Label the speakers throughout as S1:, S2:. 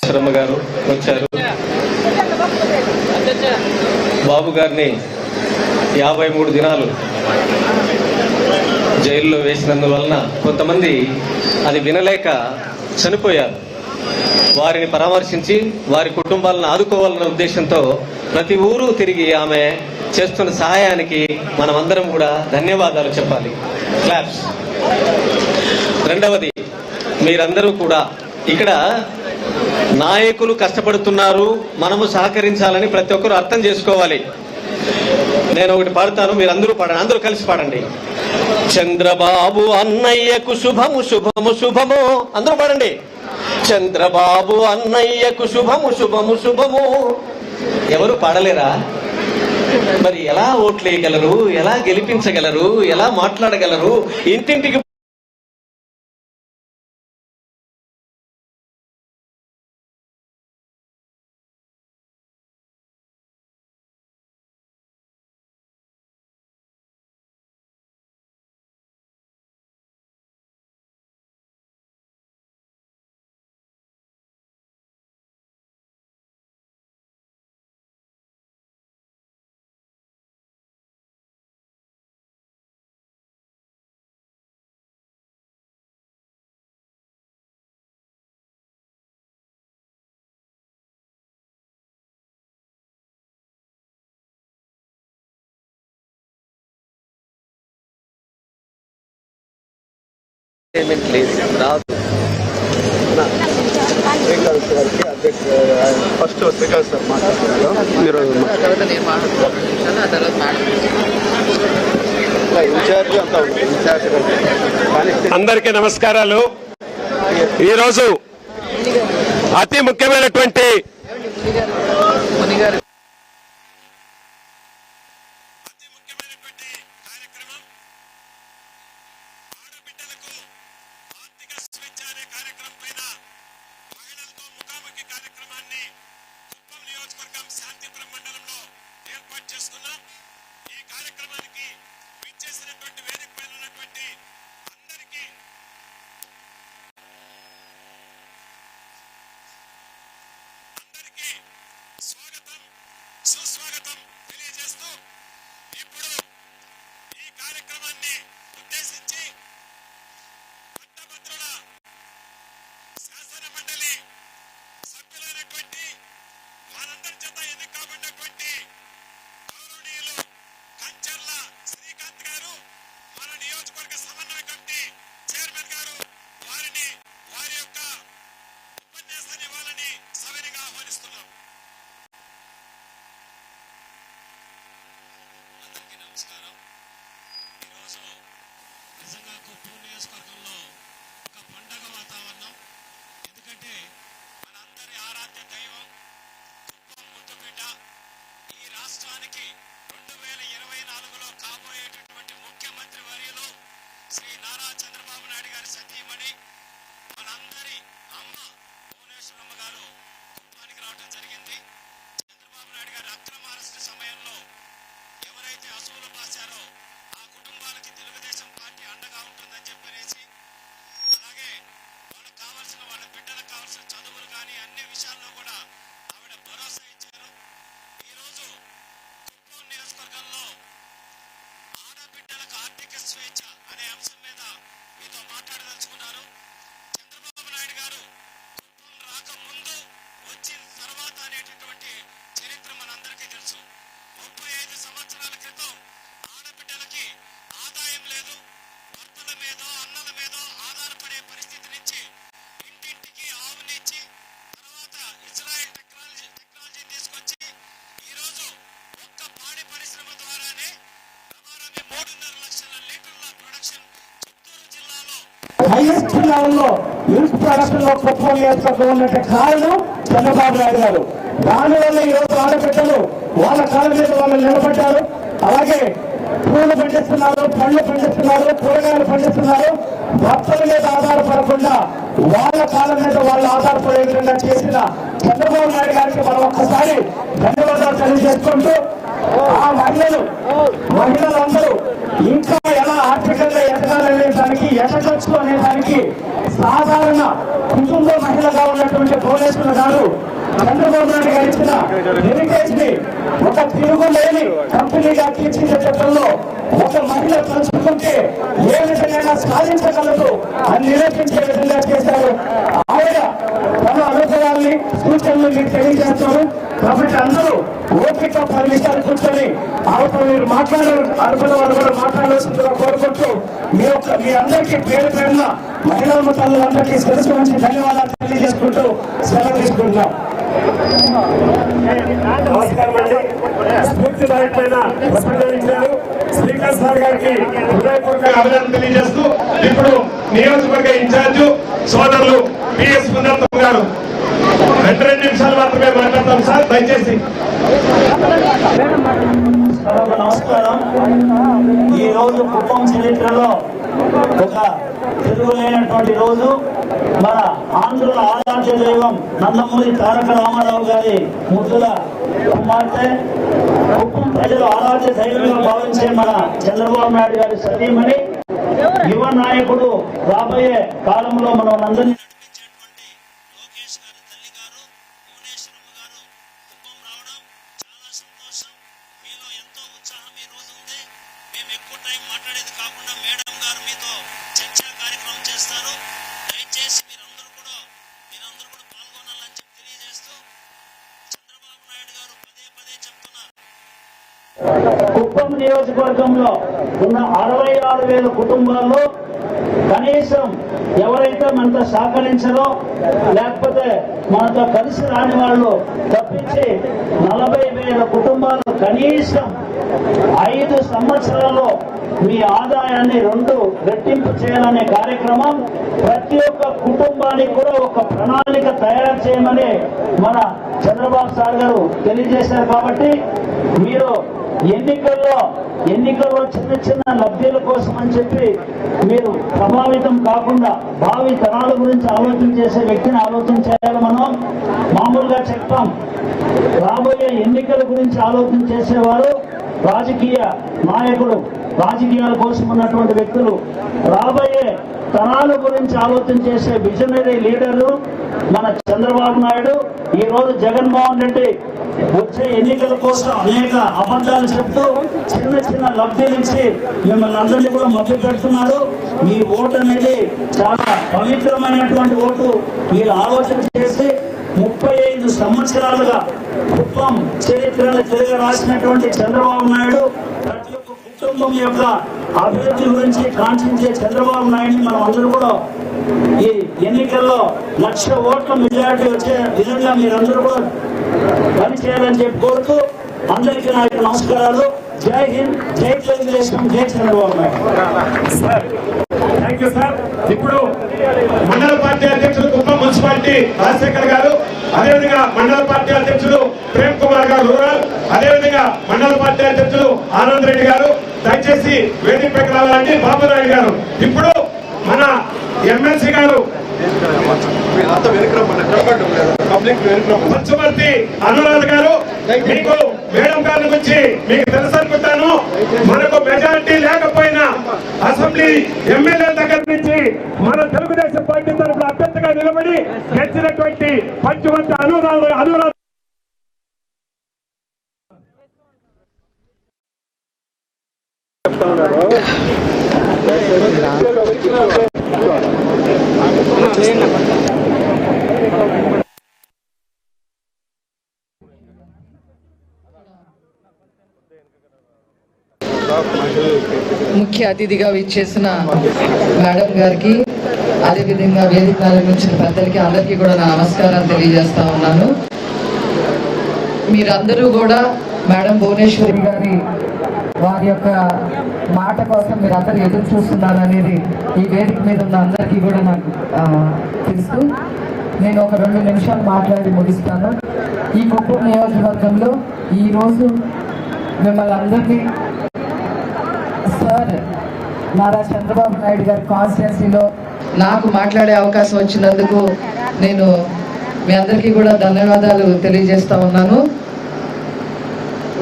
S1: శర్మ గారు వచ్చారు. బాబు గారిని 53 దినాలు జైల్లో వేసినందువలన కొంతమంది అది వినలేక చనిపోయారు. వారిని పరామర్శించి వారి కుటుంబాలను ఆదుకోవాలన్న ఉద్దేశంతో ప్రతి ఊరు తిరిగి ఆమె చేస్తున్న సహాయానికి మనమందరం కూడా ధన్యవాదాలు చెప్పాలి. క్లాప్స్. రెండవది, మీరందరూ కూడా ఇక్కడ నాయకులు కష్టపడుతున్నారు, మనము సహకరించాలని ప్రతి ఒక్కరు అర్థం చేసుకోవాలి. నేను ఒకటి పాడతాను, మీరు అందరూ పాడండి, అందరూ కలిసి పాడండి. చంద్రబాబు అన్నయ్యకు శుభము శుభము శుభము. అందరూ పాడండి. చంద్రబాబు అన్నయ్యకు శుభము శుభము శుభము. ఎవరు పాడలేరా? మరి ఎలా ఓట్లేయగలరు, ఎలా గెలిపించగలరు, ఎలా మాట్లాడగలరు? ఇంటింటికి రాదు.
S2: ఫస్ట్ శ్రీకాంత్ సార్ మాట్లాడుతున్నారు.
S3: అందరికీ నమస్కారాలు. ఈరోజు అతి ముఖ్యమైనటువంటి సుస్వాగతం తెలియజేస్తూ ఇప్పుడు ఈ కార్యక్రమాన్ని ఉద్దేశించి పట్టభద్రుల శాసన మండలి సభ్యులైనటువంటి వారందరి చేత ఎన్నిక కాబడినటువంటి గౌరవనీయులు కంచర్ల శ్రీకాంత్ గారు, మన నియోజకవర్గ సమన్వయ కమిటీ చైర్మన్ గారు, వారిని వారి యొక్క ఉపన్యాసాన్ని ఇవ్వాలని సవినీగా ఆహ్వానిస్తున్నాం. నమస్కారం. ఈరోజు నిజంగా కుప్పం నియోజకవర్గంలో ఒక పండగ వాతావరణం. ఎందుకంటే మనందరి ఆరాధ్య దైవం కుప్పం ముద్దుబిడ్డ ఈ రాష్ట్రానికి 2024లో కాబోయేటటువంటి ముఖ్యమంత్రి వర్యులు శ్రీ నారా చంద్రబాబు నాయుడు గారి సతీమణి మనందరి అమ్మ భువనేశ్వరమ్మ గారు కుప్పానికి రావడం జరిగింది. చంద్రబాబు నాయుడు గారి అక్రమ అరెస్టు సమయంలో ఎవరైతే అసూలు పాశారో ఆ కుటుంబాలకి తెలుగుదేశం పార్టీ అండగా ఉంటుందని చెప్పనేసి, అలాగే వాళ్ళకి కావాల్సిన వాళ్ళ బిడ్డలకు కావాల్సిన చదువులు కానీ అన్ని విషయాల్లో కూడా ఆవిడ భరోసా ఇచ్చారు. ఈరోజు కుప్పం నియోజకవర్గంలో ఆడబిడ్డలకు ఆర్థిక స్వేచ్ఛ అనే అంశం మీద మీతో మాట్లాడదలుచుకున్నారు. చంద్రబాబు నాయుడు గారు కుప్పం రాకముందు వచ్చిన తర్వాత అనేటటువంటి చరిత్ర మనందరికీ తెలుసు. 35 సంవత్సరాల క్రితం ఆడబిడ్డలకి ఆదాయం లేదు, భర్తల మీదో అన్నల మీదో ఆధారపడే పరిస్థితి నుంచి ఇంటింటికి ఆవునిచ్చి తర్వాత ఇజ్రాయెల్ టెక్నాలజీ తీసుకొచ్చి ఈరోజు ఒక్క పాడి పరిశ్రమ ద్వారానే ప్రమాణమే 3.5 లక్షల లీటర్ల ప్రొడక్షన్ చిత్తూరు జిల్లాలో
S4: హైయెస్ట్ లెవెల్లో మిల్క్ ప్రొడక్షన్ లో కుప్పం నియోజకవర్గం ఉన్నట్టు కారణం చంద్రబాబు నాయుడు గారు. దానివల్ల ఈరోజు ఆడబిడ్డలు వాళ్ళ కాళ్ళ మీద వాళ్ళు నిలబడ్డారు. అలాగే పూలు పండిస్తున్నారు, పళ్ళు పండిస్తున్నారు, కూరగాయలు పండిస్తున్నారు. భర్తల మీద ఆధారపడకుండా వాళ్ళ కాళ్ళ మీద వాళ్ళు ఆధారపడే విధంగా చేసిన చంద్రబాబు నాయుడు గారికి మనం ఒక్కసారి ధన్యవాదాలు తెలియజేసుకుంటూ, ఆ మహిళలందరూ ఇంకా ఎలా ఆర్థికంగా ఎదగాలనే దానికి ఎదగచ్చు అనే దానికి సాధారణ కుటుంబ మహిళగా ఉన్నటువంటి భువనేశ్వర నాడు చంద్రబాబు నాయుడు గారు ఇచ్చిన హెరిటేజ్ ని ఒక తిరుగులేని కంపెనీగా తీర్చిదిద్దడంలో ఒక మహిళ తలుచుకుంటే ఏ విధంగా సాధించగలదు అని నిరూపించే విధంగా చేశారు. ఆవిడ తన అనుభవాల్ని సూచనలు మీకు తెలియజేస్తారు. కాబట్టి అందరూ ఓపిక 10 నిమిషాలు కూర్చొని ఆవిడ మీరు మాట్లాడారు అనుకున్న వాళ్ళు కూడా మాట్లాడాల్సిందిగా కోరుకుంటూ మీ అందరికీ పేరు పేరున మహిళా తల్లులందరికీ శిరస్సు నుంచి ధన్యవాదాలు తెలియజేసుకుంటూ సెలవు తీసుకుంటున్నాం.
S5: నమస్కారం అండి. స్ఫూర్తిదాయకమైన ప్రసంగం ఇచ్చారు స్పీకర్ సార్ గారికి హృదయపూర్వక అభినందనలు తెలియజేస్తూ ఇప్పుడు నియోజకవర్గ ఇన్ఛార్జ్ సోదరులు పిఎస్ పుణ్యాత్మ గారు 2 నిమిషాలు మాత్రమే మాట్లాడతాం సార్, దయచేసి.
S4: నమస్కారం. ఈ రోజు కుప్పం చరిత్రలో ఒక తిరుగులేనటువంటి రోజు. మన ఆంధ్రుల ఆరాధ్య దైవం నందమూరి తారక రామారావు గారి ముద్దుల కుమార్తె, కుప్పం ప్రజలు ఆరాధ్య దైవంగా భావించే మన చంద్రబాబు నాయుడు గారి సతీమణి, యువ నాయకుడు, రాబోయే కాలంలో మనం అందరినీ
S3: లోకేష్ గారి తల్లి గారు భువనేశ్వరమ్మ గారు కుప్పం రావడం చాలా సంతోషం. మీలో ఎంతో ఉత్సాహం ఈ రోజు ఉంది. మేము ఎక్కువ టైం మాట్లాడేది కాకుండా మేడం గారు మీతో చర్చా కార్యక్రమం చేస్తారు. దయచేసి మీరందరూ కూడా పాల్గొనాలని చెప్పి తెలియజేస్తూ చంద్రబాబు నాయుడు గారు పదే చెప్తున్నారు.
S4: కుప్పం నియోజకవర్గంలో ఉన్న 66,000 కుటుంబాల్లో కనీసం ఎవరైతే మనతో సహకరించరో లేకపోతే మనతో కలిసి రాని వాళ్ళు తప్పించి 40,000 కుటుంబాలు కనీసం 5 సంవత్సరాల్లో మీ ఆదాయాన్ని 2 రెట్టింపు చేయాలనే కార్యక్రమం ప్రతి ఒక్క కుటుంబానికి కూడా ఒక ప్రణాళిక తయారు చేయమని మన చంద్రబాబు సార్ గారు తెలియజేశారు. కాబట్టి మీరు ఎన్నికల్లో చిన్న లబ్ధుల కోసం అని చెప్పి మీరు ప్రభావితం కాకుండా భావి తరాల గురించి ఆలోచన చేసే వ్యక్తిని ఆలోచన చేయాలి. మనం మామూలుగా చెప్తాం, రాబోయే ఎన్నికల గురించి ఆలోచన చేసేవారు రాజకీయ నాయకులు, రాజకీయాల కోసం ఉన్నటువంటి వ్యక్తులు. రాబోయే తరాల గురించి ఆలోచన చేసే విజనరీ లీడర్లు మన చంద్రబాబు నాయుడు. ఈ రోజు జగన్మోహన్ రెడ్డి వచ్చే ఎన్నికల కోసం అనేక అబద్ధాలు చెప్తూ చిన్న లబ్ధులు ఇచ్చి మిమ్మల్ని అందరినీ కూడా మభ్య పెడుతున్నారు. మీ ఓటు అనేది చాలా పవిత్రమైనటువంటి ఓటు. మీరు ఆలోచన చేసి 35 సంవత్సరాలుగా కుప్పం చరిత్రను తిరిగి రాసినటువంటి చంద్రబాబు నాయుడు ప్రతి ఒక్క కుటుంబం యొక్క అభివృద్ధి గురించి కాంక్షించే చంద్రబాబు నాయుడిని మనం అందరూ కూడా ఈ ఎన్నికల్లో 1,00,000 ఓట్ల మెజారిటీ వచ్చే విధంగా మీరందరూ కూడా పనిచేయాలని చెప్పి కోరుతూ అందరికీ నా యొక్క నమస్కారాలు. జై హింద్, జై తెలుగుదేశం, జై Chandrababu Naidu.
S5: Thank you sir. ఇప్పుడు మండల పార్టీ అధ్యక్షులు కుప్పం మున్సిపాలిటీ రాజశేఖర్ గారు, అదేవిధంగా మండల పార్టీ అధ్యక్షులు ప్రేమ్ కుమార్ గారు రూరల్, అదేవిధంగా మండల పార్టీ అధ్యక్షులు ఆనంద్ రెడ్డి గారు దయచేసి వేదికపైకి రావాలండి. బాబురాయుడు గారు, ఇప్పుడు మన ఎమ్మెల్సీ గారు పంచమర్తి అనురాధ గారు, మీకు మేడం గారి గురించి మీకు తెలుసు అనుకుంటాను. మనకు మెజారిటీ లేకపోయినా అసెంబ్లీ ఎమ్మెల్యే దగ్గర నుంచి మన తెలుగుదేశం పార్టీ తరఫున అభ్యర్థిగా నిలబడి గెలిచినటువంటి పంచమర్తి అనురాధ
S6: ముఖ్య అతిథిగా విచ్చేసిన మేడం గారికి, అదేవిధంగా వేదిక నిర్వహించిన పెద్దలకి అందరికీ కూడా నా నమస్కారాలు తెలియజేస్తా ఉన్నాను. మీరందరూ కూడా మేడం భువనేశ్వరి గారి వారి యొక్క మాట కోసం మీరందరూ ఎదురు చూస్తున్నారు అనేది ఈ వేదిక మీద ఉన్న అందరికీ కూడా నాకు తెలుసు. నేను ఒక 2 నిమిషాలు మాట్లాడి ముగిస్తాను. ఈ కుప్పం నియోజకవర్గంలో ఈరోజు మిమ్మల్ని అందరినీ సార్ నారా చంద్రబాబు నాయుడు గారి కాన్స్టిట్యున్సీలో నాకు మాట్లాడే అవకాశం వచ్చినందుకు నేను మీ అందరికీ కూడా ధన్యవాదాలు తెలియజేస్తా ఉన్నాను.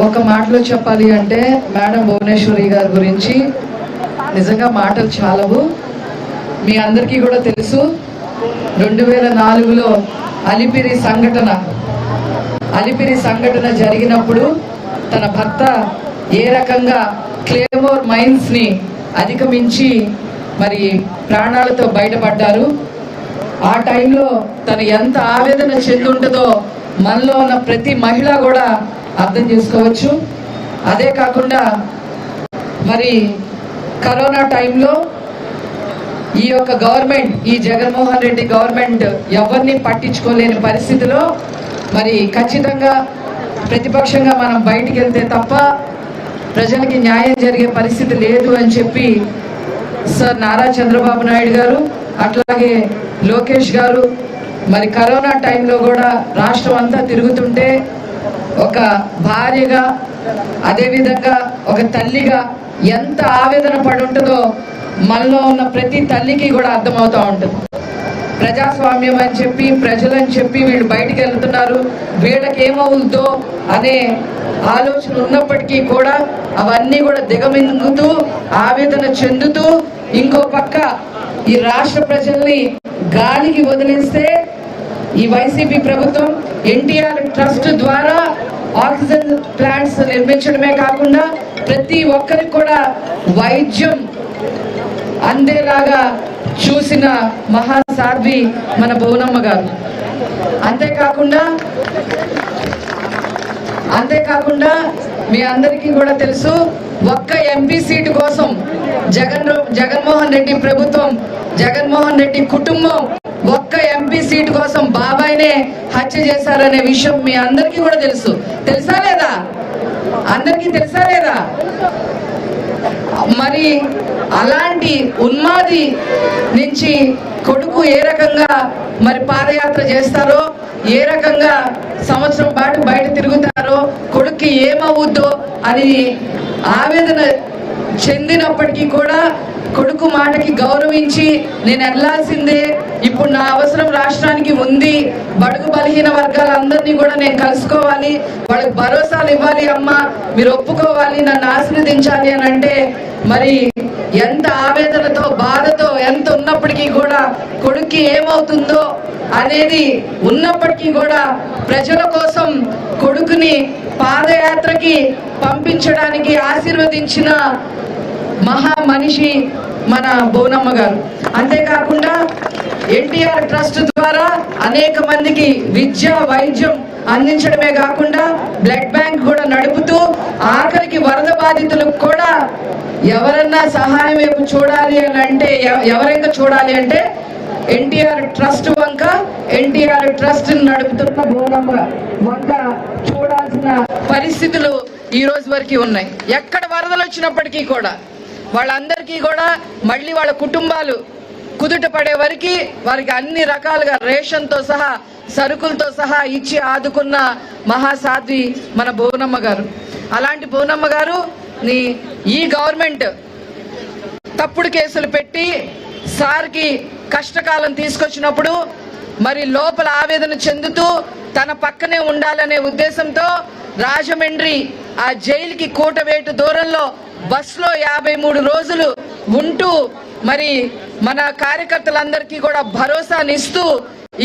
S6: ఒక మాటలో చెప్పాలి అంటే మేడం భువనేశ్వరి గారి గురించి నిజంగా మాటలు చాలవు. మీ అందరికీ కూడా తెలుసు, 2004లో అలిపిరి సంఘటన జరిగినప్పుడు తన భర్త ఏ రకంగా క్లేమోర్ మైన్స్ ని అధిగమించి మరి ప్రాణాలతో బయటపడ్డారు. ఆ టైంలో తను ఎంత ఆవేదన చెంది ఉంటుందో మనలో ఉన్న ప్రతి మహిళ కూడా అర్థం చేసుకోవచ్చు. అదే కాకుండా మరి కరోనా టైంలో ఈ యొక్క గవర్నమెంట్, ఈ జగన్మోహన్ రెడ్డి గవర్నమెంట్ ఎవరిని పట్టించుకోలేని పరిస్థితిలో మరి ఖచ్చితంగా ప్రతిపక్షంగా మనం బయటికి వెళ్తే తప్ప ప్రజలకి న్యాయం జరిగే పరిస్థితి లేదు అని చెప్పి సార్ నారా చంద్రబాబు నాయుడు గారు, అట్లాగే లోకేష్ గారు మరి కరోనా టైంలో కూడా రాష్ట్రం అంతా తిరుగుతుంటే ఒక భార్యగా, అదేవిధంగా ఒక తల్లిగా ఎంత ఆవేదన పడి ఉంటుందో మనలో ఉన్న ప్రతి తల్లికి కూడా అర్థమవుతూ ఉంటుంది. ప్రజాస్వామ్యం అని చెప్పి, ప్రజలని చెప్పి వీళ్ళు బయటికి వెళ్తున్నారు, వీళ్ళకి ఏమవుతుందో అనే ఆలోచన ఉన్నప్పటికీ కూడా అవన్నీ కూడా దిగమింగుతూ ఆవేదన చెందుతూ ఇంకో పక్క ఈ రాష్ట్ర ప్రజల్ని గాలికి వదిలేస్తే ఈ వైసీపీ ప్రభుత్వం ఎన్టీఆర్ ట్రస్ట్ ద్వారా ఆక్సిజన్ ప్లాంట్స్ నిర్మించడమే కాకుండా ప్రతి ఒక్కరికి కూడా వైద్యం అందేలాగా చూసిన మహాసాధ్వి మన బోనమ్మ గారు. అంతేకాకుండా మీ అందరికీ కూడా తెలుసు, ఒక్క ఎంపీ సీటు కోసం జగన్మోహన్ రెడ్డి ప్రభుత్వం, జగన్మోహన్ రెడ్డి కుటుంబం ఒక్క ఎంపీ సీటు కోసం బాబాయినే హత్య చేశారనే విషయం మీ అందరికీ కూడా తెలుసు. తెలుసా లేదా? అందరికీ తెలుసా లేదా? మరి అలాంటి ఉన్మాది నుంచి కొడుకు ఏ రకంగా మరి పాదయాత్ర చేస్తారో, ఏ రకంగా సంవత్సరం పాటు బయట తిరుగుతారో, కొడుక్కి ఏమవుద్దో అని ఆవేదన చెందినప్పటికీ కూడా కొడుకు మాటకి గౌరవించి నేను వెళ్లాల్సిందే, ఇప్పుడు నా అవసరం రాష్ట్రానికి ఉంది, బడుగు బలహీన వర్గాలందరినీ కూడా నేను కలుసుకోవాలి, వాళ్ళకి భరోసాలు ఇవ్వాలి, అమ్మ మీరు ఒప్పుకోవాలి, నన్ను ఆశీర్వదించాలి అని అంటే మరి ఎంత ఆవేదనతో బాధతో ఎంత ఉన్నప్పటికీ కూడా కొడుక్కి ఏమవుతుందో అనేది ఉన్నప్పటికీ కూడా ప్రజల కోసం కొడుకుని పాదయాత్రకి పంపించడానికి ఆశీర్వదించిన మహా మనిషి మన బోనమ్మ గారు. అంతేకాకుండా ఎన్టీఆర్ ట్రస్ట్ ద్వారా అనేక మందికి విద్య, వైద్యం అందించడమే కాకుండా బ్లడ్ బ్యాంక్ కూడా నడుపుతూ ఆఖరికి వరద బాధితులకు కూడా ఎవరన్నా సహాయం వైపు చూడాలి అని అంటే ఎవరైనా చూడాలి అంటే ఎన్టీఆర్ ట్రస్ట్ వంక, ఎన్టీఆర్ ట్రస్ట్ నడుపుతున్న బోనమ్మ వంక చూడాల్సిన పరిస్థితులు ఈ రోజు వరకు ఉన్నాయి. ఎక్కడ వరదలు వచ్చినప్పటికీ కూడా వాళ్ళందరికీ కూడా మళ్ళీ వాళ్ళ కుటుంబాలు కుదుట పడే వరకు వారికి అన్ని రకాలుగా రేషన్తో సహా, సరుకులతో సహా ఇచ్చి ఆదుకున్న మహాసాధ్వి మన బోనమ్మ గారు. అలాంటి బోనమ్మ గారు ఈ గవర్నమెంట్ తప్పుడు కేసులు పెట్టి సార్కి కష్టకాలం తీసుకొచ్చినప్పుడు మరి లోపల ఆవేదన చెందుతూ తన పక్కనే ఉండాలనే ఉద్దేశంతో రాజమండ్రి ఆ జైలుకి కూటవేటు దూరంలో బస్సులో 53 రోజులు ఉంటూ మరి మన కార్యకర్తలందరికీ కూడా భరోసానిస్తూ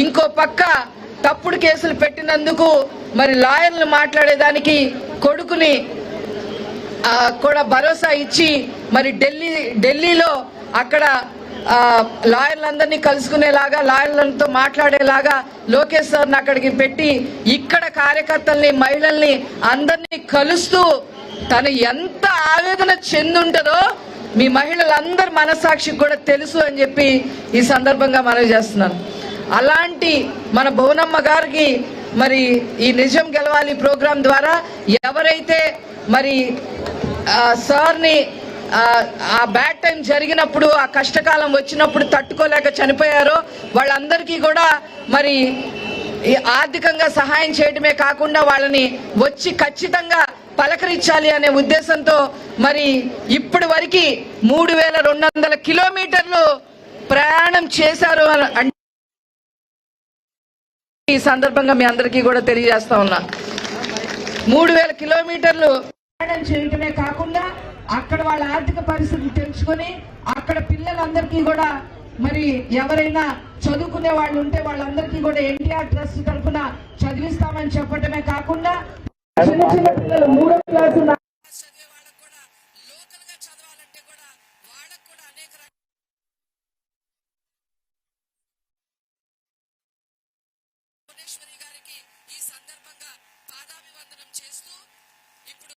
S6: ఇంకో పక్క తప్పుడు కేసులు పెట్టినందుకు మరి లాయర్లు మాట్లాడేదానికి కొడుకుని కూడా భరోసా ఇచ్చి మరి ఢిల్లీలో అక్కడ లాయర్లందరినీ కలుసుకునేలాగా, లాయర్లతో మాట్లాడేలాగా లోకేష్ సార్ని అక్కడికి పెట్టి ఇక్కడ కార్యకర్తల్ని, మహిళల్ని అందరినీ కలుస్తూ తను ఎంత ఆవేదన చెందుంటుందో మీ మహిళలందరి మనస్సాక్షికి కూడా తెలుసు అని చెప్పి ఈ సందర్భంగా మనవి చేస్తున్నాను. అలాంటి మన బోనమ్మ గారికి మరి ఈ నిజం గెలవాలి ప్రోగ్రాం ద్వారా ఎవరైతే మరి సార్ని ఆ బ్యాడ్ టైం జరిగినప్పుడు, ఆ కష్టకాలం వచ్చినప్పుడు తట్టుకోలేక చనిపోయారో వాళ్ళందరికీ కూడా మరి ఆర్థికంగా సహాయం చేయడమే కాకుండా వాళ్ళని వచ్చి ఖచ్చితంగా పలకరించాలి అనే ఉద్దేశంతో మరి ఇప్పటి వరకు 3200 కిలోమీటర్లు ప్రయాణం చేశారు అంటే ఈ సందర్భంగా మీ అందరికీ కూడా తెలియజేస్తా ఉన్నా. 3000 కిలోమీటర్లు ప్రయాణం చేయడమే కాకుండా అక్కడ వాళ్ళ ఆర్థిక పరిస్థితిని తెలుసుకొని అక్కడ పిల్లలందరికీ కూడా మరి ఎవరైనా చదువుకునే వాళ్ళు ఉంటే వాళ్ళందరికీ కూడా ఎన్టీఆర్ ట్రస్ట్ తరఫున చదివిస్తామని చెప్పడమే కాకుండా చిన్న చిన్న పిల్లలు 3వ క్లాసు చదివే వాళ్ళకు కూడా లోకల్ గా చదవాలంటే కూడా వాళ్ళకు కూడా అనేక భువనేశ్వరి గారికి ఈ సందర్భంగా పాదాభివందనం చేస్తూ ఇప్పుడు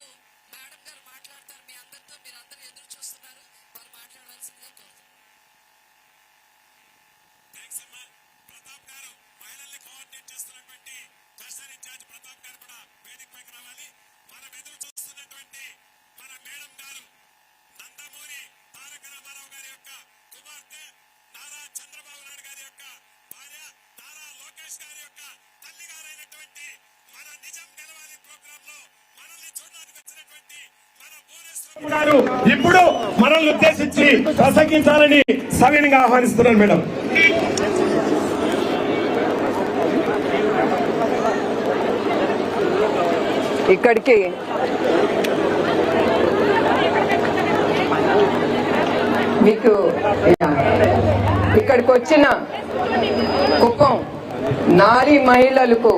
S6: మేడం గారు మాట్లాడతారు. మీ అందరితో మీరందరూ ఎదురు చూస్తున్నారు, వారు మాట్లాడవలసిందిగా కోరుతున్నారు.
S3: ప్రతాప్ గారు మహిళల్ని కోఆర్డినేట్ చేస్తున్నటువంటి క్లస్టర్ ఇన్ఛార్జ్ ప్రతాప్ గారు కూడా వేదిక పైకి రావాలి. మనం ఎదురు చూస్తున్నటువంటి మన మేడం గారు నందమూరి తారక రామారావు గారి యొక్క కుమార్తె, నారా చంద్రబాబు నాయుడు గారి యొక్క భార్య, నారా లోకేష్ గారి యొక్క తల్లి గారైనటువంటి మన నిజం గెలవాలి ప్రోగ్రామ్ లో మనల్ని చూడడానికి వచ్చినటువంటి మన భువనేశ్వరి
S5: గారు ఇప్పుడు మనల్ని ఉద్దేశించి ప్రసంగించాలని సవినయంగా ఆహ్వానిస్తున్నాను మేడం.
S7: ఇక్కడికి మీకు ఇక్కడికి వచ్చిన కుప్పం నారీ మహిళలకు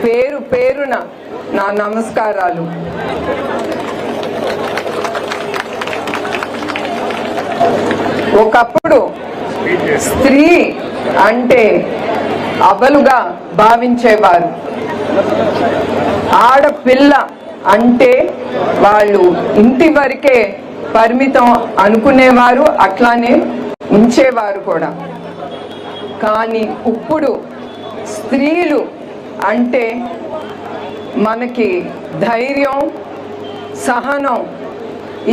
S7: పేరు పేరున నా నమస్కారాలు. ఒకప్పుడు స్త్రీ అంటే అబలుగా భావించేవారు. ఆడపిల్ల అంటే వాళ్ళు ఇంటి వరకే పరిమితం అనుకునేవారు, అట్లానే ఉంచేవారు కూడా. కానీ ఇప్పుడు స్త్రీలు అంటే మనకి ధైర్యం, సహనం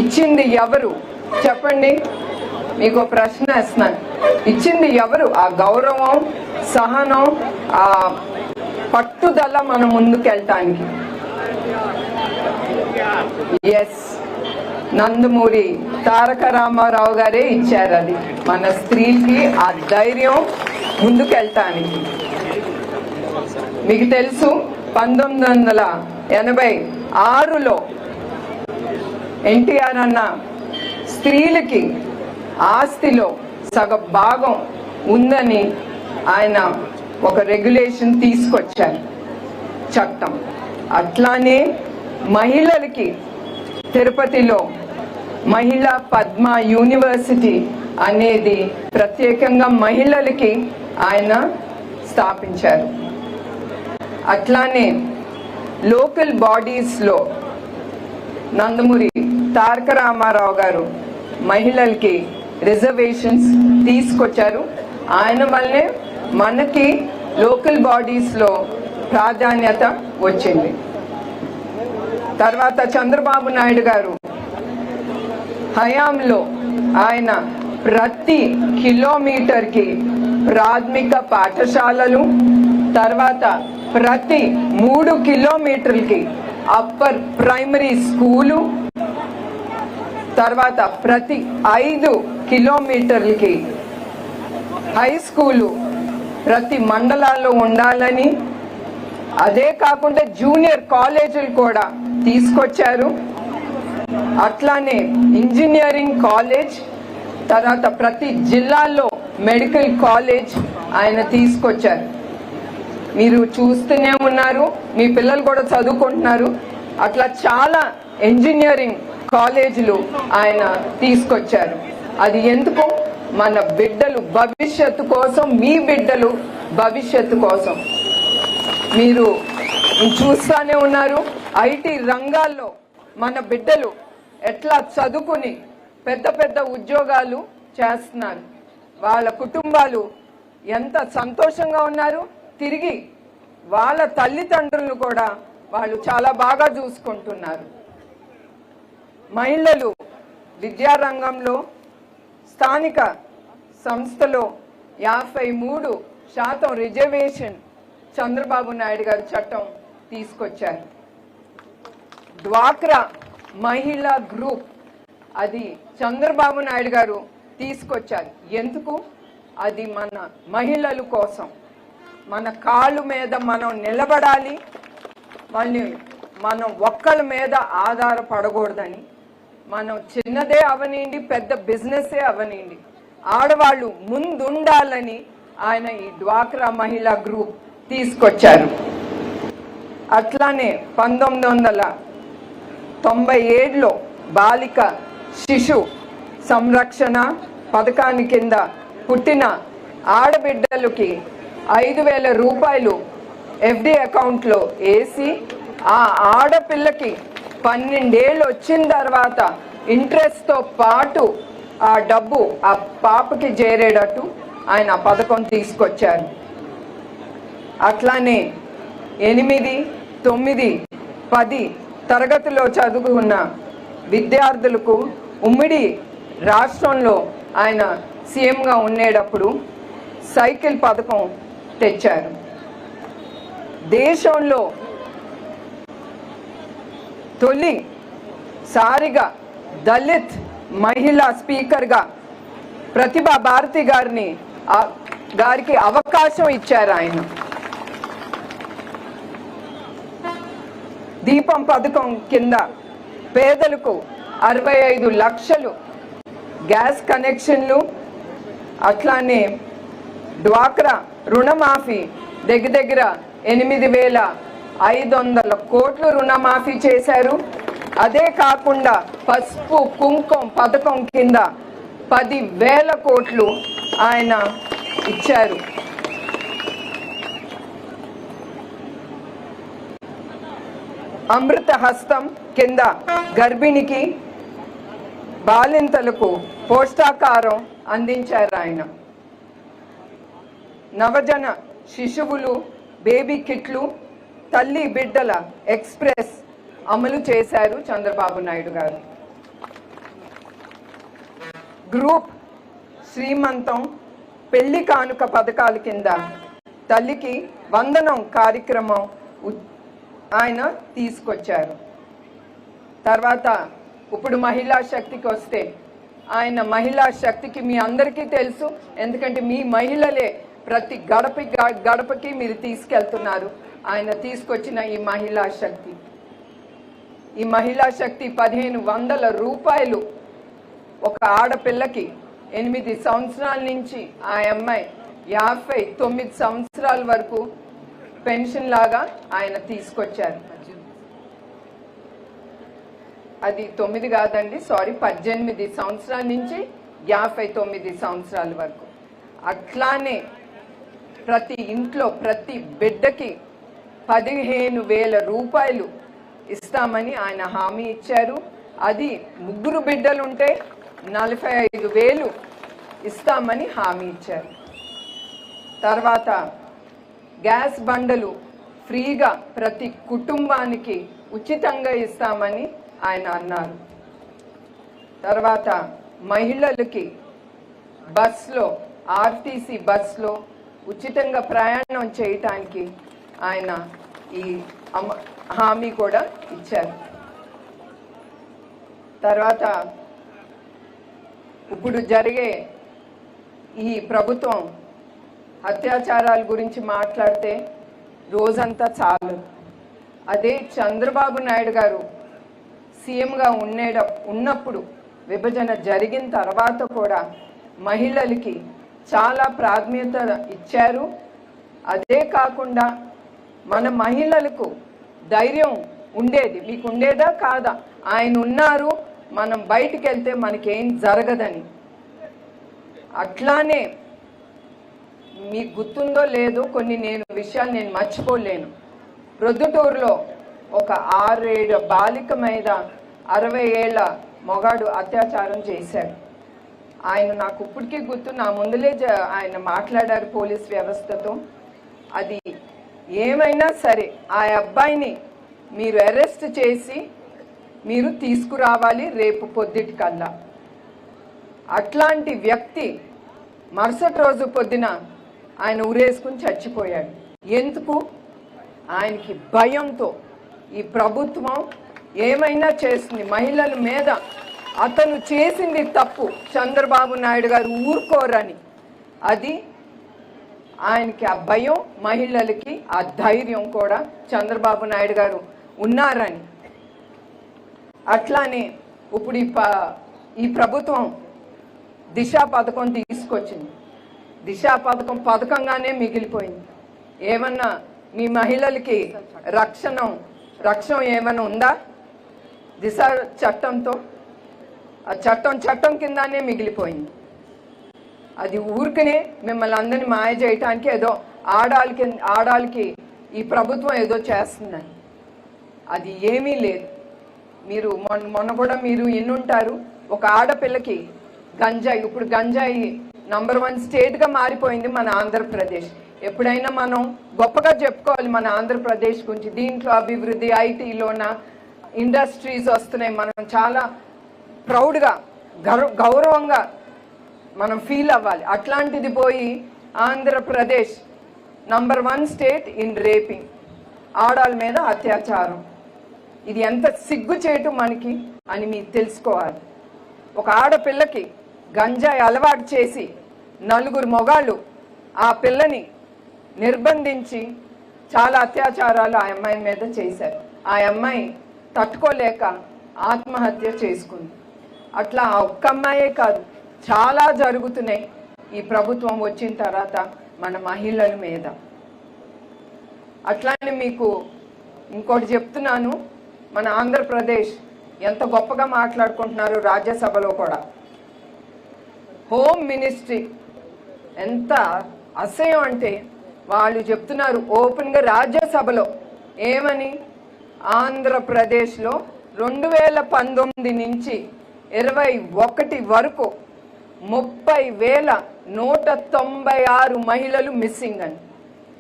S7: ఇచ్చింది ఎవరు చెప్పండి? మీకు ప్రశ్న వేస్తున్నాను, ఇచ్చింది ఎవరు? ఆ గౌరవం, సహనం, ఆ పట్టుదల మనం ముందుకెళ్ళటానికి. ఎస్, నందమూరి తారక రామారావు గారే ఇచ్చారు అది మన స్త్రీకి, ఆ ధైర్యం ముందుకెళ్ళటానికి. మీకు తెలుసు 1986లో ఎన్టీఆర్ అన్న స్త్రీలకి ఆస్తిలో సగ భాగం ఉందని ఆయన ఒక రెగ్యులేషన్ తీసుకొచ్చారు, చట్టం. అట్లానే మహిళలకి తిరుపతిలో మహిళా పద్మ యూనివర్సిటీ అనేది ప్రత్యేకంగా మహిళలకి ఆయన స్థాపించారు. అట్లానే లోకల్ బాడీస్లో నందమూరి తారక రామారావు గారు మహిళలకి రిజర్వేషన్స్ తీసుకొచ్చారు. ఆయన వల్లే మనకి లోకల్ బాడీస్లో ప్రాధాన్యత వచ్చింది. తర్వాత చంద్రబాబు నాయుడు గారు హయాంలో ఆయన ప్రతి కిలోమీటర్కి ప్రాథమిక పాఠశాలలు, తర్వాత ప్రతి 3 కిలోమీటర్లకి అప్పర్ ప్రైమరీ స్కూలు, తర్వాత ప్రతి 5 కిలోమీటర్లకి హై స్కూలు ప్రతి మండలాల్లో ఉండాలని, అదే కాకుండా జూనియర్ కాలేజీలు కూడా తీసుకొచ్చారు. అట్లానే ఇంజనీరింగ్ కాలేజ్, తర్వాత ప్రతి జిల్లాలో మెడికల్ కాలేజ్ ఆయన తీసుకొచ్చారు. మీరు చూస్తూనే ఉన్నారు, మీ పిల్లలు కూడా చదువుకుంటున్నారు. అట్లా చాలా ఇంజనీరింగ్ కాలేజీలు ఆయన తీసుకొచ్చారు. అది ఎందుకు? మన బిడ్డలు భవిష్యత్తు కోసం, మీ బిడ్డలు భవిష్యత్తు కోసం. మీరు చూస్తూనే ఉన్నారు, ఐటీ రంగాల్లో మన బిడ్డలు ఎట్లా చదువుకుని పెద్ద పెద్ద ఉద్యోగాలు చేస్తున్నారు. వాళ్ళ కుటుంబాలు ఎంత సంతోషంగా ఉన్నారు. తిరిగి వాళ్ళ తల్లిదండ్రులను కూడా వాళ్ళు చాలా బాగా చూసుకుంటున్నారు. మహిళలు విద్యారంగంలో స్థానిక సంస్థలో 53% రిజర్వేషన్ చంద్రబాబు నాయుడు గారు చట్టం తీసుకొచ్చారు. డ్వాక్రా మహిళా గ్రూప్ అది చంద్రబాబు నాయుడు గారు తీసుకొచ్చారు. ఎందుకు? అది మన మహిళల కోసం, మన కాళ్ళ మీద మనం నిలబడాలి, మనం ఒక్కళ్ళ మీద ఆధారపడకూడదని. మనం చిన్నదే అవనండి, పెద్ద బిజినెస్సే అవనండి, ఆడవాళ్ళు ముందుండాలని ఆయన ఈ డ్వాక్రా మహిళా గ్రూప్ తీసుకొచ్చారు. అట్లానే 1997లో బాలిక శిశు సంరక్షణ పథకాన్ని కింద పుట్టిన ఆడబిడ్డలకి 5,000 రూపాయలు ఎఫ్డి అకౌంట్లో వేసి ఆ ఆడపిల్లకి 12 ఏళ్ళు వచ్చిన తర్వాత ఇంట్రెస్ట్తో పాటు ఆ డబ్బు ఆ పాపకి చేరేటట్టు ఆయన ఆ పథకం తీసుకొచ్చారు. అట్లానే 8, 9, 10 తరగతిలో చదువుకున్న విద్యార్థులకు ఉమ్మడి రాష్ట్రంలో ఆయన సీఎంగా ఉండేటప్పుడు సైకిల్ పథకం తెచ్చారు. దేశంలో తొలిసారిగా దళిత్ మహిళా స్పీకర్గా ప్రతిభా భారతి గారికి అవకాశం ఇచ్చారు ఆయన. దీపం పథకం కింద పేదలకు 65 లక్షలు గ్యాస్ కనెక్షన్లు, అట్లానే డ్వాక్రా రుణమాఫీ దగ్గర 8,500 కోట్లు రుణమాఫీ చేశారు. అదే కాకుండా పసుపు కుంకుమ పథకం కింద 10,000 కోట్లు ఆయన ఇచ్చారు. అమృత హస్తం కింద గర్భిణికి బాలింతలకు పోషకాహారం అందించారు ఆయన. నవజన శిశువులు బేబీ కిట్లు, తల్లి బిడ్డల ఎక్స్ప్రెస్ అమలు చేశారు చంద్రబాబు నాయుడు గారు. గ్రూప్ శ్రీమంతం పెళ్లి కానుక పథకాల కింద తల్లికి వందనం కార్యక్రమం ఆయన తీసుకొచ్చారు. తర్వాత ఇప్పుడు మహిళా శక్తికి వస్తే ఆయన మహిళా శక్తికి మీ అందరికీ తెలుసు, ఎందుకంటే మీ మహిళలే ప్రతి గడపకి మీరు తీసుకెళ్తున్నారు. ఆయన తీసుకొచ్చిన ఈ మహిళా శక్తి 1,500 రూపాయలు ఒక ఆడపిల్లకి 8 సంవత్సరాల నుంచి ఆ అమ్మాయి 59 సంవత్సరాల వరకు పెన్షన్ లాగా ఆయన తీసుకొచ్చారు. అది 9 కాదండి, సారీ, 18 సంవత్సరాల నుంచి 59 సంవత్సరాల వరకు. అట్లానే ప్రతి ఇంట్లో ప్రతి బిడ్డకి 15,000 రూపాయలు ఇస్తామని ఆయన హామీ ఇచ్చారు. అది 3 బిడ్డలుంటే 45,000 ఇస్తామని హామీ ఇచ్చారు. తర్వాత గ్యాస్ బండలు ఫ్రీగా ప్రతి కుటుంబానికి ఉచితంగా ఇస్తామని ఆయన అన్నారు. తర్వాత మహిళలకి బస్లో ఆర్టీసీ బస్లో ఉచితంగా ప్రయాణం చేయటానికి ఆయన ఈ హామీ కూడా ఇచ్చారు. తర్వాత ఇప్పుడు జరిగే ఈ ప్రభుత్వం అత్యాచారాల గురించి మాట్లాడితే రోజంతా చాలు. అదే చంద్రబాబు నాయుడు గారు సీఎంగా ఉన్నప్పుడు విభజన జరిగిన తర్వాత కూడా మహిళలకి చాలా ప్రాధాన్యత ఇచ్చారు. అదే కాకుండా మన మహిళలకు ధైర్యం ఉండేది. మీకు ఉండేదా కాదా? ఆయన ఉన్నారు, మనం బయటికి వెళ్తే మనకేం జరగదని. అట్లానే మీకు గుర్తుందో లేదో కొన్ని విషయాలు నేను మర్చిపోలేను. ప్రొద్దుటూరులో ఒక 6-7 బాలిక మీద 60 ఏళ్ల మొగాడు అత్యాచారం చేశాడు. ఆయన నాకు ఇప్పటికీ గుర్తు, నా ముందులే ఆయన మాట్లాడారు పోలీస్ వ్యవస్థతో. అది ఏమైనా సరే ఆ అబ్బాయిని మీరు అరెస్ట్ చేసి మీరు తీసుకురావాలి రేపు పొద్దుటికల్లా. అట్లాంటి వ్యక్తి మరుసటి రోజు పొద్దున ఆయన ఉరేసుకుని చచ్చిపోయాడు. ఎందుకు? ఆయనకి భయంతో ఈ ప్రభుత్వం ఏమైనా చేస్తుంది మహిళల మీద. అతను చేసింది తప్పు, చంద్రబాబు నాయుడు గారు ఊరుకోరని. అది ఆయనకి ఆ భయం, మహిళలకి ఆ ధైర్యం కూడా చంద్రబాబు నాయుడు గారు ఉన్నారని. అట్లానే ఇప్పుడు ఈ ప్రభుత్వం దిశ పథకం తీసుకొచ్చింది. దిశ పథకంగానే మిగిలిపోయింది. ఏమన్నా మీ మహిళలకి రక్షణ ఏమైనా ఉందా? దిశ చట్టంతో ఆ చట్టం కిందనే మిగిలిపోయింది. అది ఊరికనే మిమ్మల్ని అందరినీ మాయ చేయటానికి ఏదో ఆడాలకి ఈ ప్రభుత్వం ఏదో చేస్తుందని. అది ఏమీ లేదు. మీరు మొన్న కూడా మీరు ఎన్నుంటారు, ఒక ఆడపిల్లకి గంజాయి, ఇప్పుడు గంజాయి నంబర్ 1 స్టేట్గా మారిపోయింది మన ఆంధ్రప్రదేశ్. ఎప్పుడైనా మనం గొప్పగా చెప్పుకోవాలి మన ఆంధ్రప్రదేశ్ గురించి. దీంట్లో అభివృద్ధి, ఐటీలోన ఇండస్ట్రీస్ వస్తున్నాయి. మనం చాలా ప్రౌడ్గా గౌరవంగా మనం ఫీల్ అవ్వాలి. అట్లాంటిది పోయి Andhra Pradesh number 1 state in raping, ఆడాల మీద అత్యాచారం. ఇది ఎంత సిగ్గు చేయటం మనకి అని మీరు తెలుసుకోవాలి. ఒక ఆడపిల్లకి గంజాయి అలవాటు చేసి 4 మొగాళ్ళు ఆ పిల్లని నిర్బంధించి చాలా అత్యాచారాలు ఆ అమ్మాయి మీద చేశారు. ఆ అమ్మాయి తట్టుకోలేక ఆత్మహత్య చేసుకుంది. అట్లా ఆ ఒక్క అమ్మాయే కాదు, చాలా జరుగుతున్నాయి ఈ ప్రభుత్వం వచ్చిన తర్వాత మన మహిళల మీద. అట్లానే మీకు ఇంకోటి చెప్తున్నాను, మన ఆంధ్రప్రదేశ్ ఎంత గొప్పగా మాట్లాడుకుంటున్నారు రాజ్యసభలో కూడా. హోమ్ మినిస్ట్రీ ఎంత అసహ్యం అంటే వాళ్ళు చెప్తున్నారు ఓపెన్గా రాజ్యసభలో ఏమని, ఆంధ్రప్రదేశ్లో 2019 నుంచి 21 వరకు 30,196 మహిళలు మిస్సింగ్ అని.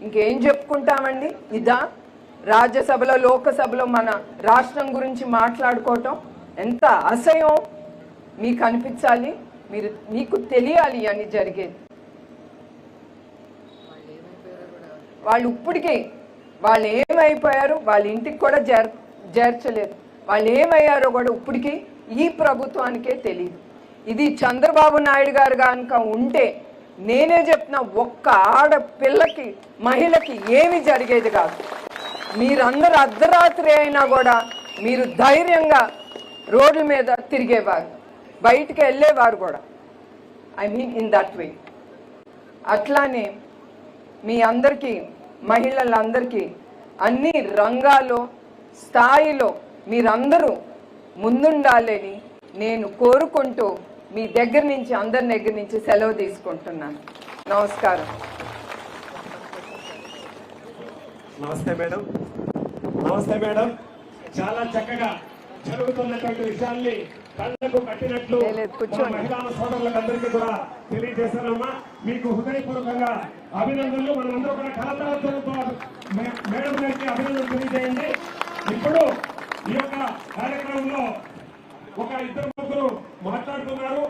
S7: ఇంకేం చెప్పుకుంటామండి? ఇదా రాజ్యసభలో, లోకసభలో మన రాష్ట్రం గురించి మాట్లాడుకోవటం? ఎంత అసహ్యం మీకు అనిపించాలి, మీకు తెలియాలి అని జరిగేది. వాళ్ళు ఇప్పటికీ వాళ్ళు ఏమైపోయారు, వాళ్ళ ఇంటికి కూడా చేర్చలేదు. వాళ్ళు ఏమయ్యారో కూడా ఇప్పటికీ ఈ ప్రభుత్వానికే తెలియదు. ఇది చంద్రబాబు నాయుడు గారు కనుక ఉంటే నేనే చెప్తున్నా, ఒక్క ఆడపిల్లకి మహిళకి ఏమి జరిగేది కాదు. మీరందరూ అర్ధరాత్రి అయినా కూడా మీరు ధైర్యంగా రోడ్ల మీద తిరిగేవారు, బయటికి వెళ్ళేవారు కూడా. I mean in that way. అట్లానే మీ అందరికీ, మహిళలందరికీ అన్ని రంగాల్లో స్థాయిలో మీరందరూ ముందుండాలని నేను కోరుకుంటూ మీ దగ్గర నుంచి, అందరి దగ్గర నుంచి సెలవు తీసుకుంటున్నాను. నమస్కారం.
S5: నమస్తే మేడం. నమస్తే మేడం. చాలా చక్కగా జరుగుతున్నటువంటి విషయాల్ని కళ్ళకు కట్టినట్లు మహిళా సోదరులకు అందరికీ కూడా తెలియజేశానమ్మా. మీకు హృదయపూర్వకంగా అభినందనలు. మనందరూ కూడా కళాకారులతో మేడం గారికి అభినందనలు తెలియజేయండి. ఇప్పుడు ఈ యొక్క కార్యక్రమంలో ఒక 2-3 మాట్లాడుతున్నారు.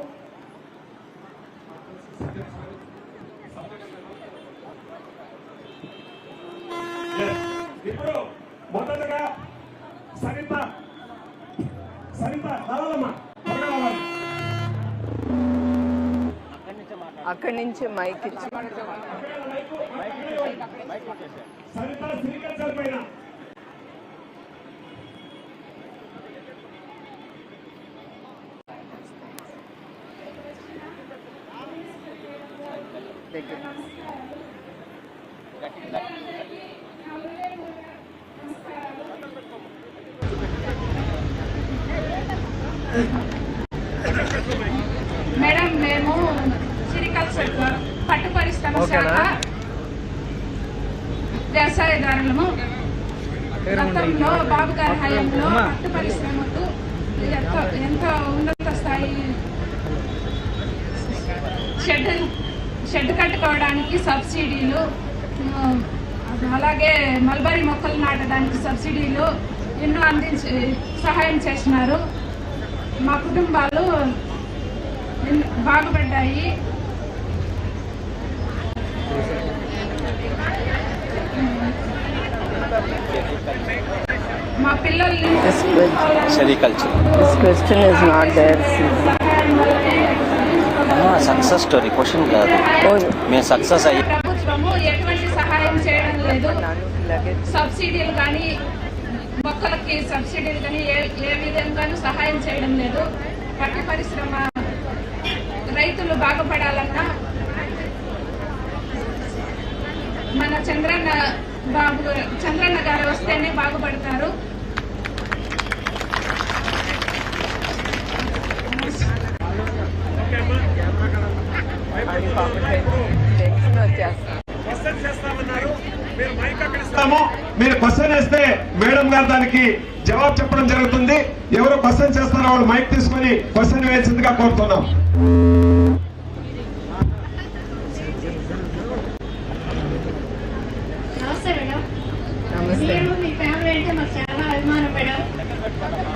S5: ఇప్పుడు మొదటగా సరిత రావాలమ్మా.
S7: అక్కడి నుంచి మైక్ ఇచ్చి
S5: సరిత సిరికల్చర్ పైన
S8: మేడం, మేము సిరికల్చర్ పట్టు పరిశ్రమ శాఖ వ్యవసాయదారులము. గతంలో బాబు గారి హయాంలో పట్టు పరిశ్రమకు ఎంతో ఉన్నత స్థాయి షెడ్ కట్టుకోవడానికి సబ్సిడీలు, అలాగే మల్బరీ మొక్కలు నాటడానికి సబ్సిడీలు ఎన్నో అందించి సహాయం చేసినారు. మా కుటుంబాలు బాగుపడ్డాయి. మా పిల్లల్ని
S9: సక్సెస్ స్టోరీ క్వశ్చన్ కాదు, మేము సక్సెస్ అయ్యి
S8: ప్రభుత్వము ఎటువంటి సహాయం చేయడం లేదు. సబ్సిడీలు కానీ, మొక్కలకి సబ్సిడీలు కానీ ఏ విధంగానూ సహాయం చేయడం లేదు. పట్టు పరిశ్రమ రైతులు బాగుపడాలన్నా మన చంద్రన్న గారు వస్తేనే బాగుపడతారు.
S5: మీరు క్వశ్చన్ వేస్తే మేడం గారు దానికి జవాబు చెప్పడం జరుగుతుంది. ఎవరు క్వశ్చన్ చేస్తారో వాళ్ళు మైక్ తీసుకొని క్వశ్చన్ వేయాల్సిందిగా కోరుతున్నాం.
S8: నమస్తే మేడం. మీరు మీ ఫ్యామిలీ అంటే మాకు చాలా అభిమానం మేడం.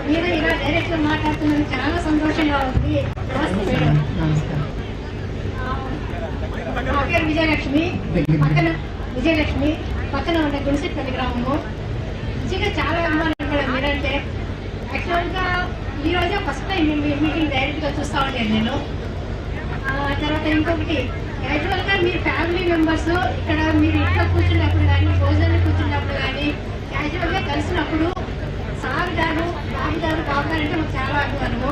S8: మీరు ఇలా డైరెక్ట్ గా మాట్లాడుతున్నందుకు చాలా సంతోషంగా ఉంది. నమస్తే మేడం. నా పేరు విజయలక్ష్మి. పక్కన ఉండే గుడిసిపల్లి గ్రామము. నిజంగా చాలా అభిమానం మేడం మీరంటే. యాక్చువల్గా ఈ రోజే ఫస్ట్ టైం మీటింగ్ డైరెక్ట్ గా చూస్తా ఉంటాను నేను. తర్వాత ఇంకొకటి, యాక్చువల్గా మీ ఫ్యామిలీ మెంబర్స్ ఇక్కడ మీరు ఇంట్లో కూర్చున్నప్పుడు కానీ భోజనం కూర్చున్నప్పుడు కానీ యాక్చువల్గా కలిసినప్పుడు సార్ గారు బాబు గారు అంటే మాకు చాలా అభిమానము.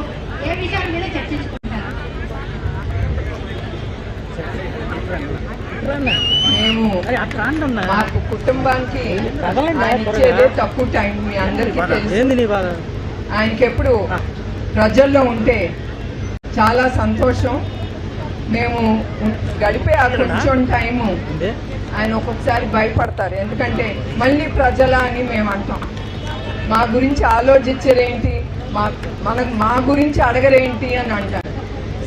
S8: ఏ విషయాల మీద చర్చించుకుంటారు.
S7: మేము మాకు కుటుంబానికి ఆయన ఇచ్చేదే తక్కువ టైం. మీ అందరికీ తెలుసు. ఆయనకి ఎప్పుడు ప్రజల్లో ఉంటే చాలా సంతోషం. మేము గడిపే ఆ కొంచెం టైము ఆయన ఒక్కొక్కసారి భయపడతారు. ఎందుకంటే మళ్ళీ ప్రజల అని మేము అంటాం. మా గురించి ఆలోచించరేంటి, మా గురించి అడగరేంటి అని అంటారు.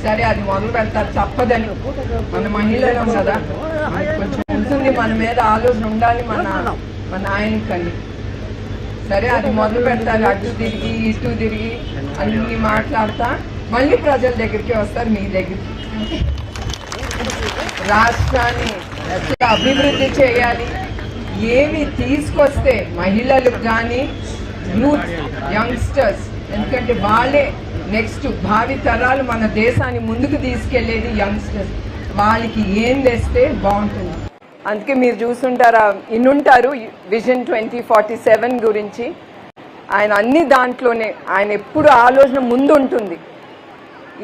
S7: సరే అది మొదలు పెడతారు, తప్పదని. మన మహిళలం కదా, కొంచెం ఉంటుంది మన మీద ఆలోచన ఉండాలి మన ఆయనకని. సరే అది మొదలు పెడతారు, అటు తిరిగి ఇటు తిరిగి అన్ని మాట్లాడతా మళ్ళీ ప్రజల దగ్గరికి వస్తారు, మీ దగ్గరికి. రాష్ట్రాన్ని ఎట్లా అభివృద్ధి చేయాలి, ఏమి తీసుకొస్తే మహిళలకు కానీ యూత్ యంగ్స్టర్స్, ఎందుకంటే వాళ్ళే నెక్స్ట్ భావి తరాలు మన దేశాన్ని ముందుకు తీసుకెళ్లేది యంగ్స్టర్స్. వాళ్ళకి ఏం తెస్తే బాగుంటుంది. అందుకే మీరు చూస్తుంటారా, ఇన్నుంటారు విజన్ 2047 గురించి. ఆయన అన్ని దాంట్లోనే ఆయన ఎప్పుడు ఆలోచన ముందు ఉంటుంది.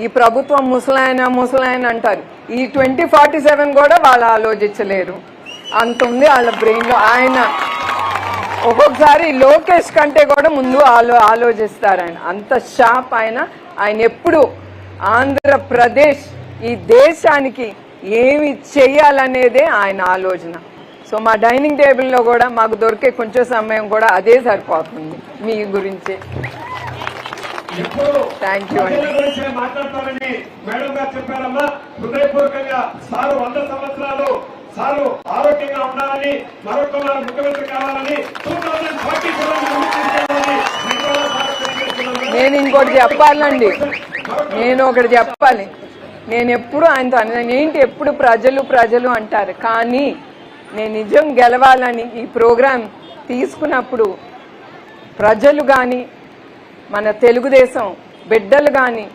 S7: ఈ ప్రభుత్వం ముసలాయన అంటారు, ఈ 2047 కూడా వాళ్ళు ఆలోచించలేరు. అంత ఉంది వాళ్ళ బ్రెయిన్లో. ఆయన ఒక్కొక్కసారి లోకేష్ కంటే కూడా ముందు ఆలోచిస్తారు. ఆయన అంత షార్ప్. ఆయన ఎప్పుడు ఆంధ్రప్రదేశ్ ఈ దేశానికి ఏమి చేయాలనేదే ఆయన ఆలోచన. సో మా డైనింగ్ టేబుల్లో కూడా మాకు దొరికే కొంచెం సమయం కూడా అదే సరిపోతుంది మీ గురించి. థ్యాంక్ యూ అండి.
S5: మాట్లాడతారని మేడం గారు చెప్పారమ్మా. హృదయపూర్వకంగా సారు 100 సంవత్సరాలు సారు ఆరోగ్యంగా ఉండాలని, మరొక ముఖ్యమంత్రి కావాలని, 2047
S7: నేను ఇంకోటి చెప్పాలండి. నేను ఒకటి చెప్పాలి. నేను ఎప్పుడు ఆయనతో ఏంటి ఎప్పుడు ప్రజలు అంటారు, కానీ నేను నిజం గెలవాలని ఈ ప్రోగ్రాం తీసుకున్నప్పుడు ప్రజలు కానీ మన తెలుగుదేశం బిడ్డలు కానీ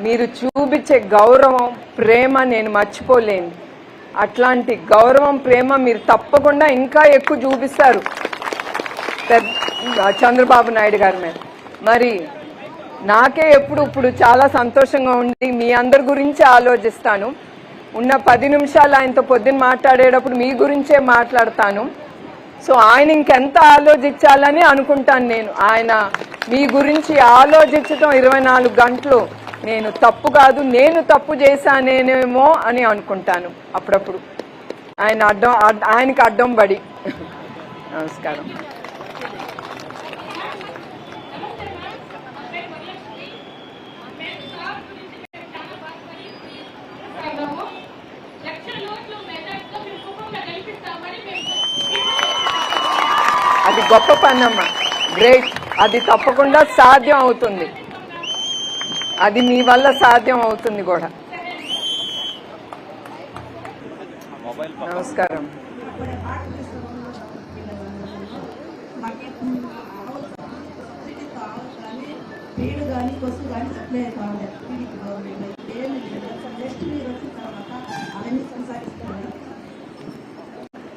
S7: మీరు చూపించే గౌరవం ప్రేమ నేను మర్చిపోలేను. అట్లాంటి గౌరవం ప్రేమ మీరు తప్పకుండా ఇంకా ఎక్కువ చూపిస్తారు చంద్రబాబు నాయుడు గారి మీద. మరి నాకే ఇప్పుడు చాలా సంతోషంగా ఉంది. మీ అందరి గురించి ఆలోచిస్తాను. ఉన్న 10 నిమిషాలు ఆయనతో పొద్దున్న మాట్లాడేటప్పుడు మీ గురించే మాట్లాడతాను. సో ఆయన ఇంకెంత ఆలోచించాలని అనుకుంటాను నేను. ఆయన మీ గురించి ఆలోచించడం 24 గంటలు నేను తప్పు కాదు, నేను తప్పు చేశానేమో అని అనుకుంటాను అప్పుడప్పుడు. ఆయనకి అడ్డం పడి. నమస్కారం. అది గొప్ప పనమ్మా, గ్రేట్. అది తప్పకుండా సాధ్యం అవుతుంది. అది మీ వల్ల సాధ్యం అవుతుంది కూడా. నమస్కారం.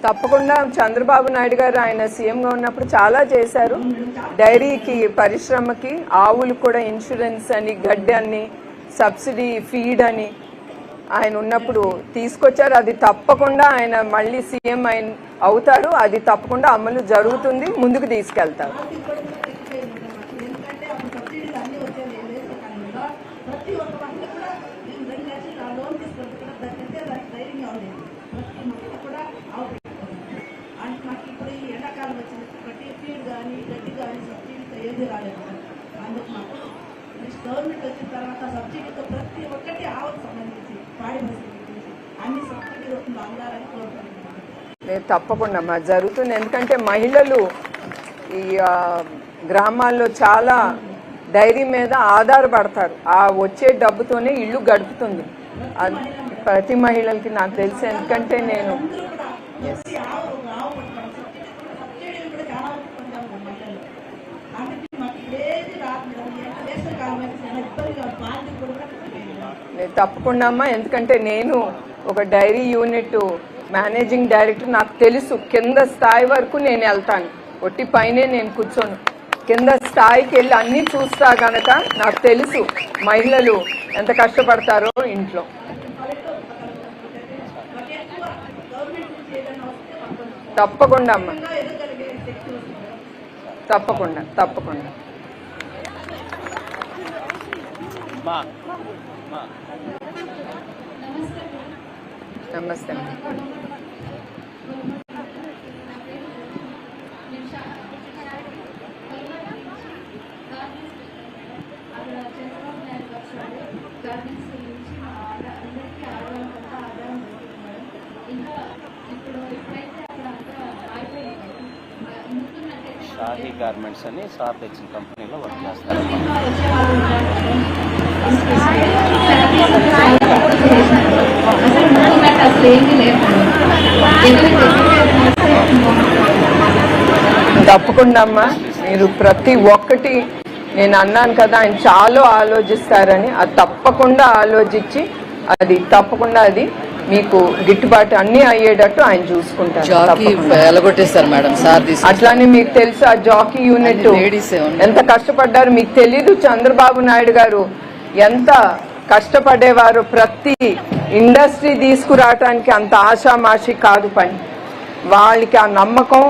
S7: తప్పకుండా చంద్రబాబు నాయుడు గారు ఆయన సీఎంగా ఉన్నప్పుడు చాలా చేశారు. డైరీకి, పరిశ్రమకి, ఆవులు కూడా ఇన్సూరెన్స్ అని, గడ్డి అని, సబ్సిడీ ఫీడ్ అని ఆయన ఉన్నప్పుడు తీసుకొచ్చారు. అది తప్పకుండా ఆయన మళ్ళీ సీఎం అవుతారు. అది తప్పకుండా అమలు జరుగుతుంది, ముందుకు తీసుకెళ్తారు.
S10: గవర్నమెంట్ వచ్చిన తర్వాత సబ్సిడీతో ప్రతి ఒక్కటి ఆవుకు సంబంధించి పాడి అన్ని సబ్సిడీ రూపంలో అందాలని కోరుకుంటున్నాను.
S7: తప్పకుండా మా జరుగుతుంది. ఎందుకంటే మహిళలు ఈ గ్రామాల్లో చాలా డైరీ మీద ఆధారపడతారు. ఆ వచ్చే డబ్బుతోనే ఇల్లు గడుపుతుంది ప్రతి మహిళలకి నాకు తెలిసి. ఎందుకంటే నేను తప్పకుండా అమ్మా, ఎందుకంటే నేను ఒక డైరీ యూనిట్ మేనేజింగ్ డైరెక్టర్. నాకు తెలుసు కింద స్థాయి వరకు నేను వెళ్తాను, ఒట్టి పైనే నేను కూర్చోను. కింద స్థాయికి వెళ్ళి అన్నీ చూస్తా కనుక నాకు తెలుసు మహిళలు ఎంత కష్టపడతారో ఇంట్లో. తప్పకుండా అమ్మా, తప్పకుండా తప్పకుండా. నమస్తే అమ్మా.
S9: షాహీ గార్మెంట్స్ అని సార్ తెచ్చిన కంపెనీలో వర్క్ చేస్తారు.
S7: తప్పకుండా అమ్మా, మీరు ప్రతి ఒక్కటి నేను అన్నాను కదా ఆయన చాలా ఆలోచిస్తారని, అది తప్పకుండా ఆలోచించి అది తప్పకుండా అది మీకు గిట్టుబాటు అన్ని అయ్యేటట్టు ఆయన చూసుకుంటారు. అట్లానే మీకు తెలుసు ఆ జాకీ యూనిట్ ఎంత కష్టపడ్డారు మీకు తెలీదు. చంద్రబాబు నాయుడు గారు ఎంత కష్టపడేవారు. ప్రతి ఇండస్ట్రీ తీసుకురావటానికి అంత ఆషామాషి కాదు పని. వాళ్ళకి ఆ నమ్మకం,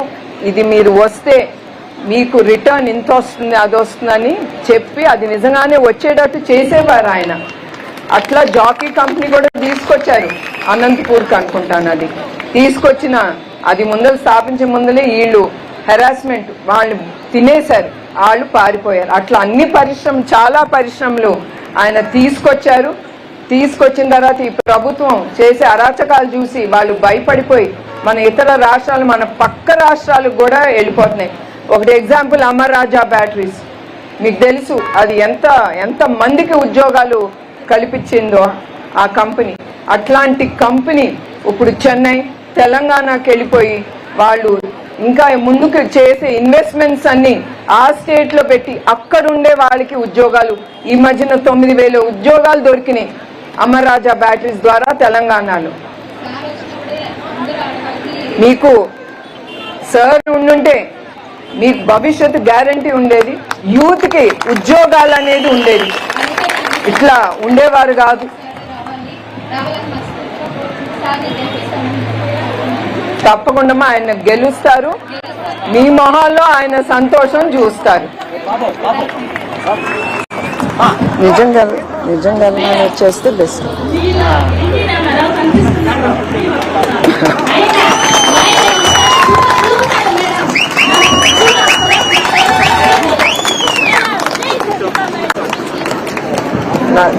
S7: ఇది మీరు వస్తే మీకు రిటర్న్ ఇంత వస్తుంది అది వస్తుందని చెప్పి అది నిజంగానే వచ్చేటట్టు చేసేవారు ఆయన. అట్లా జాకీ కంపెనీ కూడా తీసుకొచ్చారు అనంతపూర్కి అనుకుంటాను. అది తీసుకొచ్చిన అది ముందర స్థాపించే ముందలే వీళ్ళు హెరాస్మెంట్ వాళ్ళు తినేశారు, వాళ్ళు పారిపోయారు. అట్లా అన్ని పరిశ్రమలు చాలా పరిశ్రమలు ఆయన తీసుకొచ్చారు. తీసుకొచ్చిన తర్వాత ఈ ప్రభుత్వం చేసే అరాచకాలు చూసి వాళ్ళు భయపడిపోయి మన ఇతర రాష్ట్రాలు మన పక్క రాష్ట్రాలకు కూడా వెళ్ళిపోతున్నాయి. ఒకటి ఎగ్జాంపుల్ అమర్ రాజా బ్యాటరీస్ మీకు తెలుసు, అది ఎంత మందికి ఉద్యోగాలు కల్పించిందో ఆ కంపెనీ. అట్లాంటి కంపెనీ ఇప్పుడు చెన్నై తెలంగాణకి వెళ్ళిపోయి వాళ్ళు ఇంకా ముందుకు చేసే ఇన్వెస్ట్మెంట్స్ అన్ని ఆ స్టేట్ లో పెట్టి అక్కడుండే వాళ్ళకి ఉద్యోగాలు ఈ మధ్యన 9,000 ఉద్యోగాలు దొరికినాయి అమర్ రాజా బ్యాటరీస్ ద్వారా తెలంగాణలో. మీకు సార్ ఉండుంటే మీకు భవిష్యత్తు గ్యారంటీ ఉండేది, యూత్కి ఉద్యోగాలు అనేది ఉండేది. ఇట్లా ఉండేవారు కాదు. తప్పకుండా ఆయన గెలుస్తారు, మీ మొహాల్లో ఆయన సంతోషం చూస్తారు. నిజంగా వచ్చేస్తే బెస్ట్.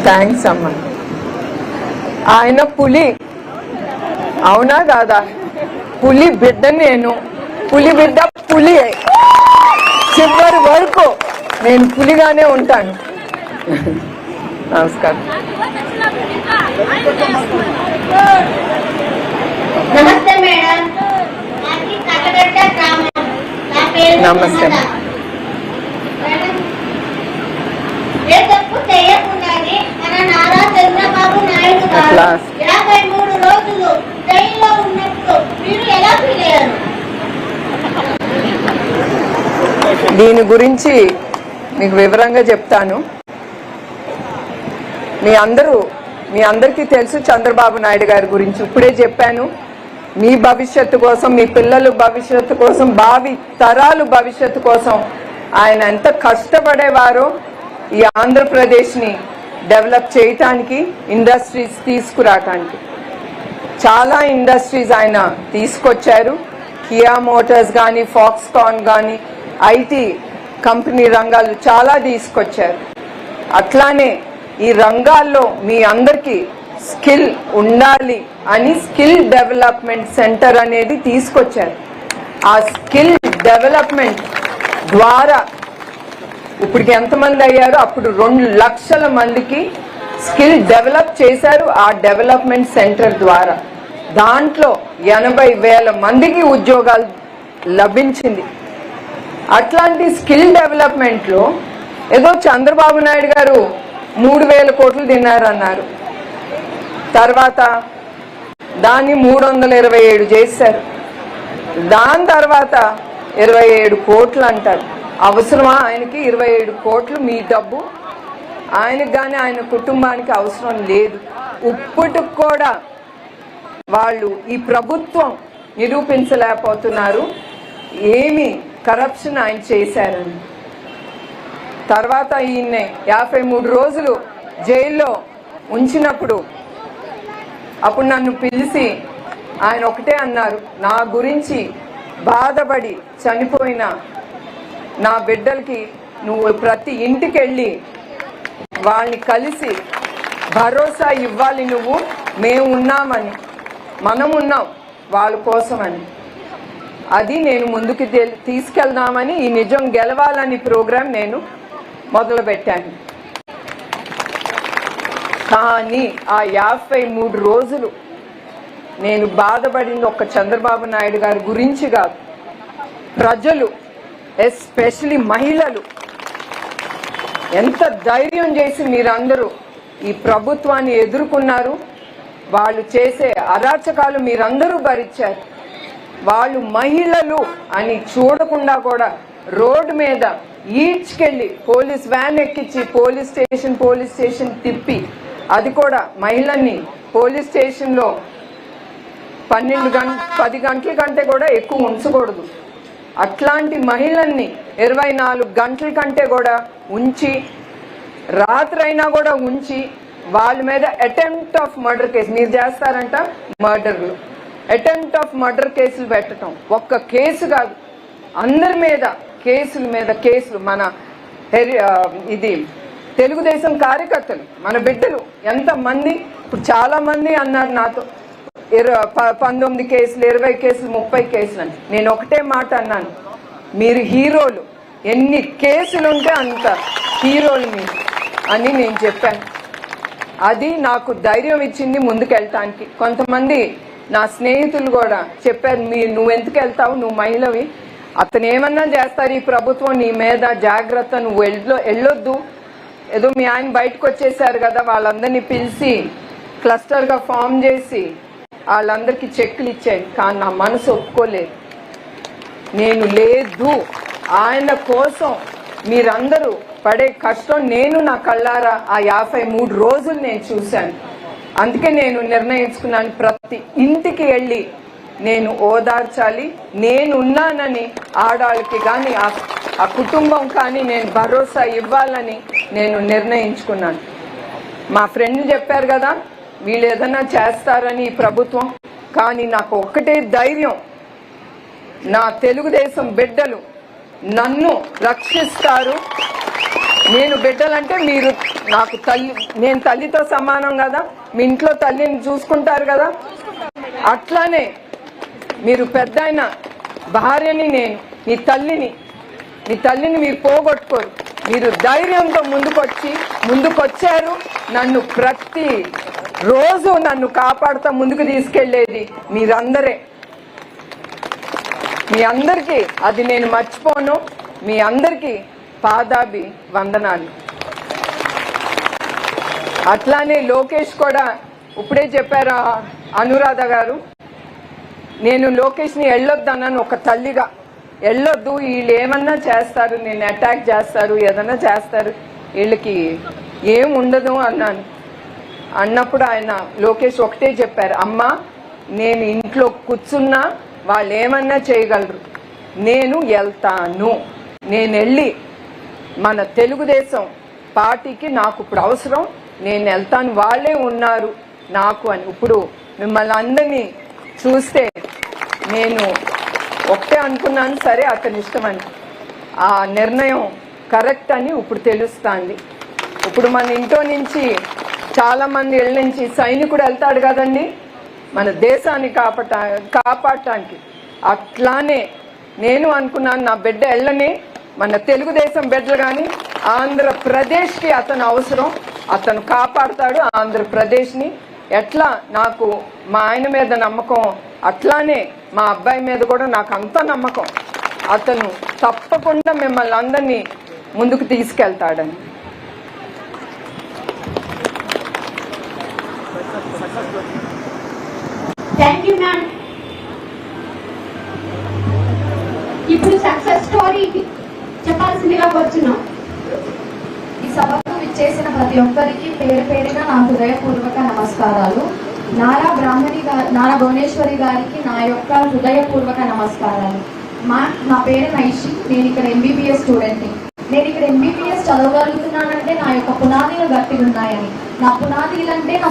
S7: థ్యాంక్స్ అమ్మా. ఆయన పులి అవునా కాదా? పులి బిడ్డ నేను, పులి బిడ్డ పులి. చివరి వరకు నేను పులిగానే ఉంటాను. నమస్కారం.
S8: నమస్తే మేడం.
S7: నమస్తే.
S8: ఏ తప్పు చేయకుండానే మన నారా చంద్రబాబు నాయుడు గారు 53 రోజులు జైల్లో ఉన్నప్పుడు మీరు ఎలా ఫీల్ అయ్యారు?
S7: దీని గురించి మీకు వివరంగా చెప్తాను. మీ అందరూ మీ అందరికీ తెలుసు చంద్రబాబు నాయుడు గారి గురించి ఇప్పుడే చెప్పాను. మీ భవిష్యత్తు కోసం, మీ పిల్లల భవిష్యత్తు కోసం, భావి తరాలు భవిష్యత్తు కోసం ఆయన ఎంత కష్టపడేవారో ఈ ఆంధ్రప్రదేశ్ని డెవలప్ చేయటానికి, ఇండస్ట్రీస్ తీసుకురావటానికి. చాలా ఇండస్ట్రీస్ ఆయన తీసుకొచ్చారు. కియా మోటార్స్ కానీ, ఫాక్స్కాన్ కానీ, ఐటీ కంపెనీ రంగాలు చాలా తీసుకొచ్చారు. అట్లానే ఈ రంగాల్లో మీ అందరికీ స్కిల్ ఉండాలి అని స్కిల్ డెవలప్మెంట్ సెంటర్ అనేది తీసుకొచ్చారు. ఆ స్కిల్ డెవలప్మెంట్ ద్వారా ఇప్పటికి ఎంతమంది అయ్యారు? అప్పుడు 2 లక్షల మందికి స్కిల్ డెవలప్ చేశారు ఆ డెవలప్మెంట్ సెంటర్ ద్వారా. దాంట్లో 80,000 మందికి ఉద్యోగాలు లభించింది. అట్లాంటి స్కిల్ డెవలప్మెంట్లో ఏదో చంద్రబాబు నాయుడు గారు 3,000 కోట్లు తిన్నారన్నారు. తర్వాత దాన్ని 327 చేశారు. దాని తర్వాత 27 కోట్లు అంటారు. అవసరమా ఆయనకి 27 కోట్లు? మీ డబ్బు ఆయనకు కానీ ఆయన కుటుంబానికి అవసరం లేదు. ఇప్పటికి కూడా వాళ్ళు ఈ ప్రభుత్వం నిరూపించలేకపోతున్నారు ఏమి కరప్షన్ ఆయన చేశారని. తర్వాత ఈయన్ని 53 రోజులు జైల్లో ఉంచినప్పుడు అప్పుడు నన్ను పిలిచి ఆయన ఒకటే అన్నారు, నా గురించి బాధపడి చనిపోయిన నా బిడ్డలకి నువ్వు ప్రతి ఇంటికి వెళ్ళి వాళ్ళని కలిసి భరోసా ఇవ్వాలి, నువ్వు మేము ఉన్నామని, మనం ఉన్నాం వాళ్ళ కోసమని. అది నేను ముందుకు తీసుకెళ్దామని ఈ నిజం గెలవాలని ప్రోగ్రాం నేను మొదలుపెట్టాను. కానీ ఆ 53 రోజులు నేను బాధపడింది ఒక్క చంద్రబాబు నాయుడు గారి గురించి కాదు, ప్రజలు ఎస్పెషలీ మహిళలు ఎంత ధైర్యం చేసి మీరందరూ ఈ ప్రభుత్వాన్ని ఎదుర్కొన్నారు. వాళ్ళు చేసే అరాచకాలు మీరందరూ భరించారు. వాళ్ళు మహిళలు అని చూడకుండా కూడా రోడ్డు మీద ఈడ్చుకెళ్ళి పోలీస్ వ్యాన్ ఎక్కించి పోలీస్ స్టేషన్ తిప్పి, అది కూడా మహిళల్ని పోలీస్ స్టేషన్లో 10 గంటల కంటే కూడా ఎక్కువ ఉంచకూడదు. అట్లాంటి మహిళల్ని 24 గంటల కంటే కూడా ఉంచి, రాత్రైనా కూడా ఉంచి, వాళ్ళ మీద అటెంప్ట్ ఆఫ్ మర్డర్ కేసు, మీరు చేస్తారంట మర్డర్లు, అటెంప్ట్ ఆఫ్ మర్డర్ కేసులు పెట్టడం. ఒక్క కేసు కాదు, అందరి మీద కేసులు. మన ఇది తెలుగుదేశం కార్యకర్తలు, మన బిడ్డలు ఎంతమంది, ఇప్పుడు చాలా మంది అన్నారు నాతో 19 కేసులు, 20 కేసులు, 30 కేసులు అని. నేను ఒకటే మాట అన్నాను, మీరు హీరోలు, ఎన్ని కేసులు ఉంటే అంత హీరోలు మీరు అని నేను చెప్పాను. అది నాకు ధైర్యం ఇచ్చింది ముందుకెళ్ళటానికి. కొంతమంది నా స్నేహితులు కూడా చెప్పారు, నువ్వు ఎందుకు వెళ్తావు, నువ్వు మహిళవి, అతను ఏమన్నా చేస్తారు ఈ ప్రభుత్వం, నీ మీద జాగ్రత్త, నువ్వు వెళ్ళొద్దు. ఏదో మీ ఆయన బయటకు వచ్చేసారు కదా, వాళ్ళందరినీ పిలిచి క్లస్టర్గా ఫామ్ చేసి వాళ్ళందరికీ చెక్కులు ఇచ్చాను. కానీ నా మనసు ఒప్పుకోలేదు. నేను లేదు, ఆయన కోసం మీరందరూ పడే కష్టం నేను నా కళ్ళారా ఆ 53 రోజులు నేను చూశాను. అందుకే నేను నిర్ణయించుకున్నాను, ప్రతి ఇంటికి వెళ్ళి నేను ఓదార్చాలి, నేనున్నానని ఆడవాళ్ళకి కానీ ఆ కుటుంబం కానీ నేను భరోసా ఇవ్వాలని నేను నిర్ణయించుకున్నాను. మా ఫ్రెండ్లు చెప్పారు కదా వీళ్ళు ఏదన్నా చేస్తారని ఈ ప్రభుత్వం, కానీ నాకు ఒక్కటే ధైర్యం, నా తెలుగుదేశం బిడ్డలు నన్ను రక్షిస్తారు. నేను బిడ్డలంటే మీరు నాకు తల్లి, నేను తల్లితో సమానం కదా, మీ ఇంట్లో తల్లిని చూసుకుంటారు కదా, అట్లానే మీరు పెద్దయిన భార్యని, నేను మీ తల్లిని మీరు పోగొట్టుకోరు. మీరు ధైర్యంతో ముందుకొచ్చారు. నన్ను ప్రతి రోజు నన్ను కాపాడుతూ ముందుకు తీసుకెళ్లేది మీరందరే. మీ అందరికీ అది నేను మర్చిపోను. మీ అందరికీ పాదాభి వందనాలు. అట్లానే లోకేష్ కూడా ఇప్పుడే చెప్పారు అనురాధ గారు, నేను లోకేష్ని వెళ్ళొద్దన్నాను ఒక తల్లిగా. వెళ్ళొద్దు, వీళ్ళు ఏమన్నా చేస్తారు, నేను అటాక్ చేస్తారు, ఏదన్నా చేస్తారు, వీళ్ళకి ఏం ఉండదు అన్నాను. అన్నప్పుడు ఆయన లోకేష్ ఒకటే చెప్పారు, అమ్మా నేను ఇంట్లో కూర్చున్నా వాళ్ళు ఏమన్నా చేయగలరు, నేను వెళ్తాను, నేను వెళ్ళి మన తెలుగుదేశం పార్టీకి నాకు ఇప్పుడు అవసరం, నేను వెళ్తాను, వాళ్ళే ఉన్నారు నాకు అని. ఇప్పుడు మిమ్మల్ని అందరినీ చూస్తే నేను ఒకటే అనుకున్నాను, సరే అతని ఇష్టమని. ఆ నిర్ణయం కరెక్ట్ అని ఇప్పుడు తెలుస్తుంది. ఇప్పుడు మన ఇంట్లో నుంచి చాలామంది ఇళ్ళ నుంచి సైనికుడు వెళ్తాడు కదండి మన దేశాన్ని కాపాడటానికి. అట్లానే నేను అనుకున్నాను, నా బిడ్డ వెళ్ళని మన తెలుగుదేశం బిడ్డలు కానీ ఆంధ్రప్రదేశ్కి అతను అవసరం, అతను కాపాడుతాడు ఆంధ్రప్రదేశ్ని. ఎట్లా నాకు మా ఆయన మీద నమ్మకం, అట్లానే మా అబ్బాయి మీద కూడా నాకు అంత నమ్మకం. అతను తప్పకుండా మిమ్మల్ని అందరినీ ముందుకు తీసుకెళ్తాడని.
S8: Thank you ma'am. ఇప్పుడు సక్సెస్ స్టోరీ చెప్పాల్సిందిగా వచ్చున్నాం.
S11: ఈ సభకు విచ్చేసిన ప్రతి ఒక్కరికి పేరు పేరుగా నా హృదయపూర్వక నమస్కారాలు. నారా భువనేశ్వరి గారికి నా యొక్క హృదయపూర్వక నమస్కారాలు. నా పేరు నైషి. నేను ఇక్కడ ఎంబీబీఎస్ స్టూడెంట్ని. నేను ఇక్కడ ఎంబీబీఎస్ చదవగలుగుతున్నానంటే నా యొక్క పునాదులు గట్టిగా ఉన్నాయని. నా పునాదులు అంటే నా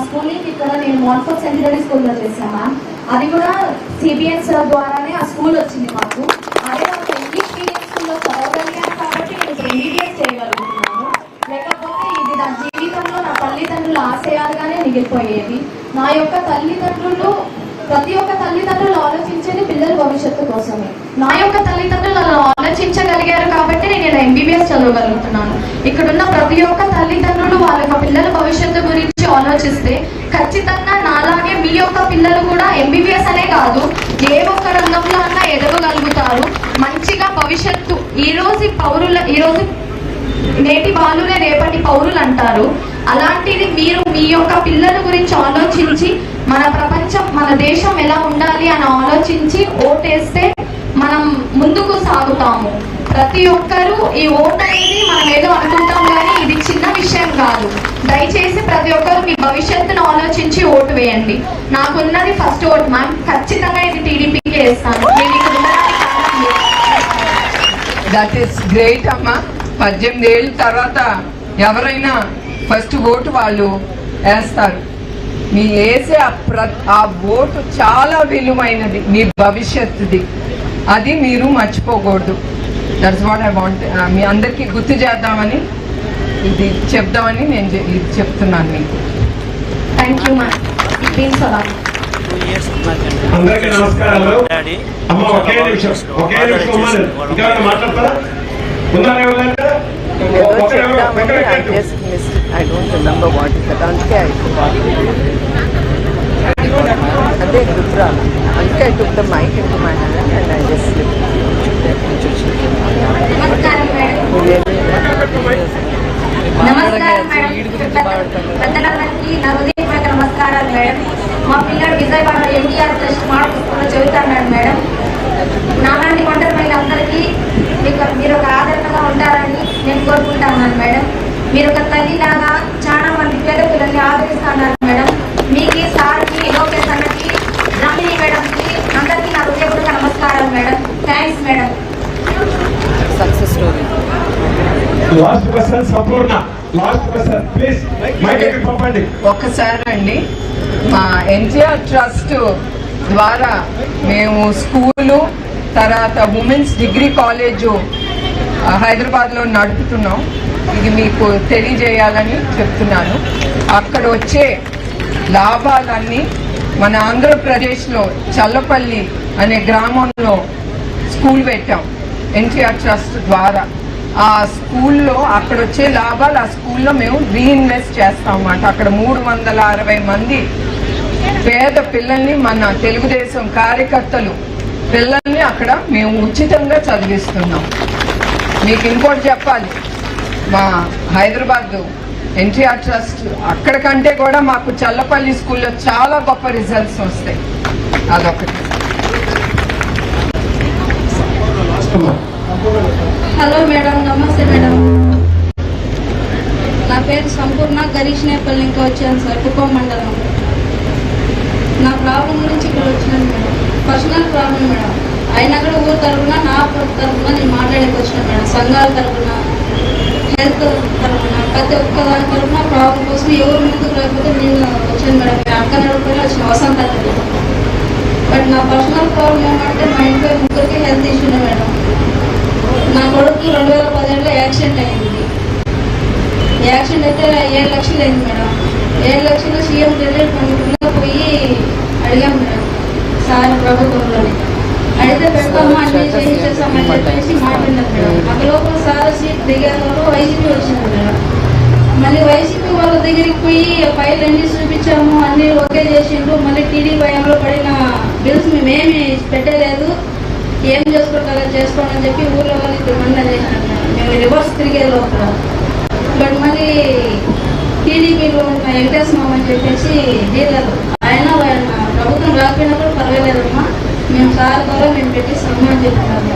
S11: స్కూలింగ్ ఇక్కడ నేను మోన్ఫోర్ట్ సెంటినరీ స్కూల్లో చేశాను మ్యామ్. అది కూడా సిబిఎస్ ద్వారానే ఆ స్కూల్ వచ్చింది మాకు. అదే నాకు ఇంగ్లీష్ మీడియం స్కూల్లో చదవగలిగాను కాబట్టి నేను ఎంబీబీఎస్ చేయగలుగుతున్నాను. లేకపోతే ఇది నా జీవితంలో నా తల్లిదండ్రుల ఆశయాలుగానే మిగిలిపోయేది. నా యొక్క తల్లిదండ్రులు ప్రతి ఒక్క తల్లిదండ్రులు ఆలోచించేది పిల్లల భవిష్యత్తు కోసమే. నా యొక్క తల్లిదండ్రులు అలా ఆలోచించగలిగారు కాబట్టి నేను ఇలా ఎంబీబీఎస్ చదవగలుగుతున్నాను. ఇక్కడున్న ప్రతి ఒక్క తల్లిదండ్రులు వాళ్ళ యొక్క పిల్లల భవిష్యత్తు గురించి ఆలోచిస్తే ఖచ్చితంగా నాలాగే మీ యొక్క పిల్లలు కూడా ఎంబీబీఎస్ అనే కాదు ఏ ఒక్క రంగంలో అన్నా ఎదగగలుగుతారు. మంచిగా భవిష్యత్తు ఈరోజు నేటి బాలునే రేపటి పౌరులు అంటారు. అలాంటిది మీరు మీ యొక్క పిల్లల గురించి ఆలోచించి మన ప్రపంచం మన దేశం ఎలా ఉండాలి అని ఆలోచించి ఓటేస్తే మనం ముందుకు సాగుతాము. ప్రతి ఒక్కరూ ఈ ఓట్ అనేది మనం ఏదో అనుకుంటాం కానీ ఇది చిన్న విషయం కాదు. దయచేసి ప్రతి ఒక్కరు మీ భవిష్యత్తును ఆలోచించి ఓటు వేయండి. నాకున్నది ఫస్ట్ ఓట్ మ్యామ్. ఖచ్చితంగా ఇది టీడీపీకి వేస్తాను.
S7: దట్ ఈస్ గ్రేట్ అమ్మా. 18 ఏళ్ళ తర్వాత ఎవరైనా ఫస్ట్ ఓటు వాళ్ళు వేస్తారు. మీ వేసే ఆ ఓటు చాలా విలువైనది, మీ భవిష్యత్తుది. అది మీరు మర్చిపోకూడదు. That's what I want. మీ అందరికీ గుర్తు చేద్దామని ఇది చెప్దామని నేను ఇది చెప్తున్నాను మీకు.
S11: Thank you ma'am.
S5: అందరికీ నమస్కారాలు. అమ్మ ఒకే నిమిషం మాట్లాడతారా?
S7: I don't remember what is that. అదే గుర్తురా. అందుకే I took the mic into my hand and I just slipped.
S11: నమస్కారం పెద్దలందరికీ నా హృదయపూర్వక నమస్కారాలు మేడం. మా పిల్లడు విజయవాడ ఎన్టీఆర్ ట్రస్ట్ స్మార్ట్ స్కూల్లో చదువుతున్నాడు మేడం. నాలాంటి ఒంటరి మహిళలందరికీ మీరు ఒక ఆదరణగా ఉంటారని నేను కోరుకుంటున్నాను మేడం. మీరు ఒక తల్లిలాగా చాలా మంది పేద పిల్లల్ని ఆదరిస్తున్నారు మేడం. మీకు సార్కి లోకేష్ అన్నకి రమణి మేడంకి అందరికీ నా హృదయపూర్వక నమస్కారాలు madam. Thanks madam.
S7: Success story.
S5: Last person Sampoorna. Last person please mic పంపండి.
S7: ఒక్కసారి అండి, మా ఎన్టీఆర్ ట్రస్ట్ ద్వారా మేము స్కూలు తర్వాత ఉమెన్స్ డిగ్రీ కాలేజు హైదరాబాద్లో నడుపుతున్నాం. ఇది మీకు తెలియజేయాలని చెప్తున్నాను. అక్కడ వచ్చే లాభాలన్నీ మన ఆంధ్రప్రదేశ్లో చల్లపల్లి అనే గ్రామంలో స్కూల్ పెట్టాం ఎన్టీఆర్ ట్రస్ట్ ద్వారా. ఆ స్కూల్లో అక్కడ వచ్చే లాభాలు ఆ స్కూల్లో మేము రీఇన్వెస్ట్ చేస్తాం అన్నమాట. అక్కడ 360 మంది పేద పిల్లల్ని మన తెలుగుదేశం కార్యకర్తలు పిల్లల్ని అక్కడ మేము ఉచితంగా చదివిస్తున్నాం. మీకు ఇంకోటి చెప్పాలి, మా హైదరాబాద్ ఎన్టీఆర్ ట్రస్ట్ అక్కడ కంటే కూడా మాకు చల్లపల్లి స్కూల్లో చాలా గొప్ప రిజల్ట్స్ వస్తాయి. అదొకటి.
S11: హలో మేడం, నమస్తే మేడం. నా పేరు సంపూర్ణ గరీష్నేపల్లి నుంచి వచ్చాను సార్, కుప్పం మండలం. నా ప్రాబ్లం గురించి ఇక్కడ వచ్చినాను మేడం. Personal problem madam. అయినా కూడా ఊరు తరఫున నా తరఫున నేను మాట్లాడేకి వచ్చినాను మేడం. సంఘాల తరఫున, హెల్త్ తరఫున, ప్రతి ఒక్క దాని తరఫున ప్రాబ్లం కోసం ఎవరు ముందుకు లేకపోతే నేను వచ్చాను మేడం. మీ అక్క నడుపుకొని వచ్చిన వసంత. బట్ నా పర్సనల్ ప్రాబ్లం ఏమంటే మా ఇంట్లో ముగ్గురికి హెల్త్ ఇష్యూనే మేడం. నా కొడుకు 2017లో యాక్సిడెంట్ అయింది. యాక్సిడెంట్ అయితే 7 లక్షలు అయింది మేడం. 7 లక్షలు సీఎం రిలీఫ్ ఫండ్లో పోయి అడిగాం మేడం సార్ ప్రభుత్వంలోనే. అయితే పెడతామా అన్ని చేయించేస్తామని చెప్పేసి మాట్లాడినారు మేడం. అక్కడ లోపల సార్ సీట్ దిగారు, వైసీపీ వచ్చినారు మేడం. మళ్ళీ వైసీపీ వాళ్ళ దగ్గరికి పోయి ఫైల్ అన్ని చూపించాము, అన్ని ఓకే చేసిండ్రు. మళ్ళీ టీడీ భయంలో పడిన బిల్స్ మేమేమి పెట్టలేదు, ఏం చేసుకుంటారో చేసుకోండి అని చెప్పి ఊళ్ళో వాళ్ళు 2 మంది చేసినారు మేడం. మేము రివర్స్ తిరిగే లోపల. బట్ మళ్ళీ టీడీపీలో ఉన్న వెంకటేశ్వర అని చెప్పేసి డీలర్ ఆయన ప్రభుత్వం రాకపోయినప్పుడు పర్వాలేదమ్మా, మేము సార్ ద్వారా మేము పెట్టిస్తాము అని చెప్తున్నారు.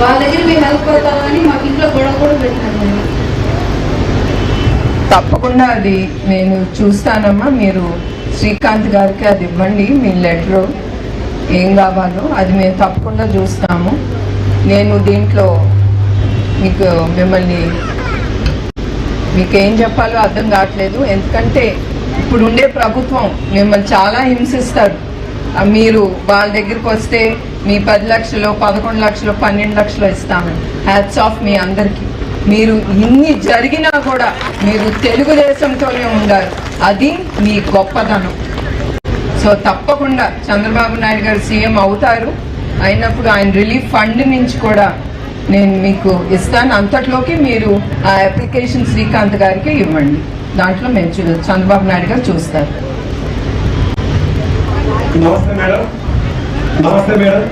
S11: వాళ్ళ దగ్గర మేము హెల్ప్ అవుతామని మాకు ఇంట్లో గొడవ కూడా పెట్టినారు మేడం.
S7: తప్పకుండా అది నేను చూస్తానమ్మా. మీరు శ్రీకాంత్ గారికి అది ఇవ్వండి, మీ లెటరు ఏం కావాలో అది మేము తప్పకుండా చూస్తాము. నేను దీంట్లో మీకు ఏం చెప్పాలో అర్థం కావట్లేదు. ఎందుకంటే ఇప్పుడు ఉండే ప్రభుత్వం మిమ్మల్ని చాలా హింసిస్తారు. మీరు వాళ్ళ దగ్గరికి వస్తే మీ 10 లక్షలు, 11 లక్షలు, 12 లక్షలు ఇస్తామని. హ్యాట్స్ ఆఫ్ మీ అందరికీ. మీరు ఇన్ని జరిగినా కూడా మీరు తెలుగుదేశంతోనే ఉండారు, అది మీ గొప్పతనం. సో తప్పకుండా చంద్రబాబు నాయుడు గారు సీఎం అవుతారు. అయినప్పుడు ఆయన రిలీఫ్ ఫండ్ నుంచి కూడా నేను మీకు ఇస్తాను. అంతట్లోకి మీరు ఆ అప్లికేషన్ శ్రీకాంత్ గారికి ఇవ్వండి. దాంట్లో మేము చంద్రబాబు నాయుడు గారు చూస్తారు.
S5: నమస్తే మేడం. నమస్తే మేడం.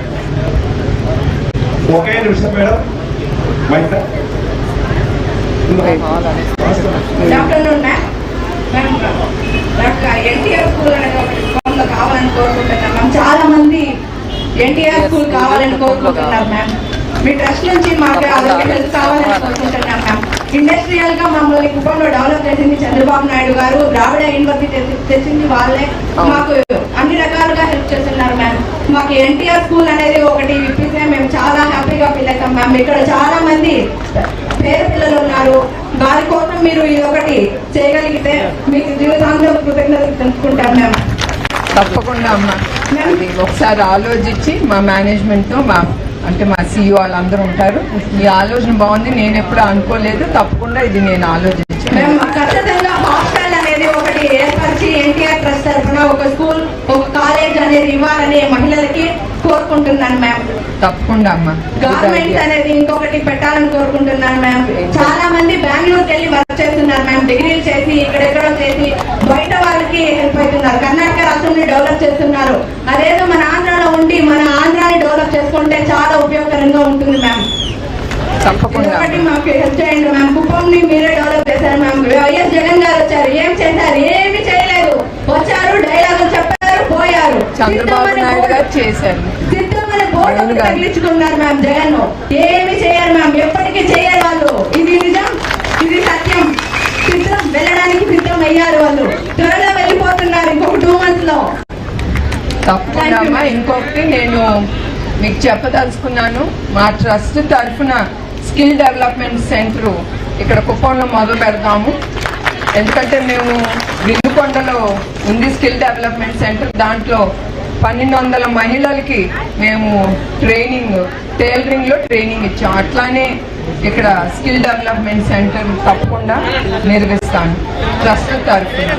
S5: ఒకే నిమిషం మేడం.
S10: Afternoon ma'am. నాకు ఎన్టీఆర్ స్కూల్ అనేది ఒకటి కావాలని కోరుకుంటున్నాం మ్యామ్. చాలా మంది ఎన్టీఆర్ స్కూల్ కావాలని కోరుకుంటున్నారు మ్యామ్. మీ ట్రస్ట్ నుంచి మాకు అదొక హెల్ప్ కావాలని కోరుకుంటున్నాం మ్యామ్. ఇండస్ట్రియల్ గా మమ్మల్ని కుప్పంలో డెవలప్ చేసింది చంద్రబాబు నాయుడు గారు. ద్రావిడ యూనివర్సిటీ తెచ్చింది వాళ్ళే. మాకు అన్ని రకాలుగా హెల్ప్ చేస్తున్నారు మ్యామ్. మాకు ఎన్టీఆర్ స్కూల్ అనేది ఒకటి ఇప్పిస్తే మేము చాలా హ్యాపీగా ఫీల్ అవుతాం మ్యామ్. ఇక్కడ చాలా మంది పేద పిల్లలు ఉన్నారు. వారి కోసం మీరు ఇది ఒకటి చేయగలిగితే మీకు జీవితాంతం కృతజ్ఞతలు తెలుసుకుంటాం మ్యామ్.
S7: తప్పకుండా అమ్మా, అది ఒకసారి ఆలోచించి మా మేనేజ్మెంట్తో మా CEO వాళ్ళందరూ ఉంటారు. ఈ ఆలోచన బాగుంది, నేను ఎప్పుడు అనుకోలేదు. తప్పకుండా ఇది నేను ఆలోచించాను.
S10: మేము ఖచ్చితంగా హాస్టల్ అనేది ఒకటి ఏర్పరిచి ఎన్టీఆర్ ట్రస్ట్ తరఫున ఒక స్కూల్, ఒక కాలేజ్ అనేది ఇవ్వాలని మహిళలకి కోరుకుంటున్నాను మ్యామ్.
S7: తప్పకుండా అమ్మా.
S10: గవర్నమెంట్ అనేది ఇంకొకటి పెట్టాలని కోరుకుంటున్నాను మ్యామ్. చాలా మంది బెంగళూరుకి వెళ్ళి వర్క్ చేస్తున్నారు మ్యామ్. డిగ్రీలు చేసి ఇక్కడెక్కడో చేసి బయట వాళ్ళకి హెల్ప్ అవుతున్నారు. కర్ణాటక రాష్ట్రాన్ని డెవలప్ చేస్తున్నారు. అదేదో మన ఆంధ్రాలో ఉండి మన ఆంధ్రాని డెవలప్ చేసుకుంటే చాలా ఉపయోగకరంగా ఉంటుంది మ్యామ్.
S7: తప్పకుండా
S10: మాకు హెల్ప్ చేయండి మ్యామ్. కుప్పంని మీరే డెవలప్ చేశారు మ్యామ్. వైఎస్ జగన్ గారు వచ్చారు, ఏం చేశారు? ఏమి చేయలేదు. వచ్చారు, డైలాగులు చెప్పారు, పోయారు.
S7: చంద్రబాబు నాయుడు గారు చేశారు.
S10: సిద్ధమని బోర్డు తగిలించుకున్నారు మ్యామ్. జగన్ ఏమి చేయరు మ్యామ్. ఎప్పటికీ చేయరు వాళ్ళు. ఇది నిజం, ఇది సత్యం. సిద్ధం వెళ్ళడానికి సిద్ధం అయ్యారు వాళ్ళు. త్వరలో వెళ్ళిపోతున్నారు ఇంకొక 2 months లో.
S7: తప్పకుండా అమ్మా. ఇంకొకటి నేను మీకు చెప్పదలుచుకున్నాను. మా ట్రస్ట్ తరఫున స్కిల్ డెవలప్మెంట్ సెంటర్ ఇక్కడ కుప్పంలో మొదలు పెడతాము. ఎందుకంటే మేము వినుకొండలో ఉంది స్కిల్ డెవలప్మెంట్ సెంటర్. దాంట్లో 1200 మహిళలకి మేము టైలరింగ్లో ట్రైనింగ్ ఇచ్చాం. అట్లానే ఇక్కడ స్కిల్ డెవలప్మెంట్ సెంటర్ తప్పకుండా నిర్వహిస్తాను ట్రస్ట్ తరఫున.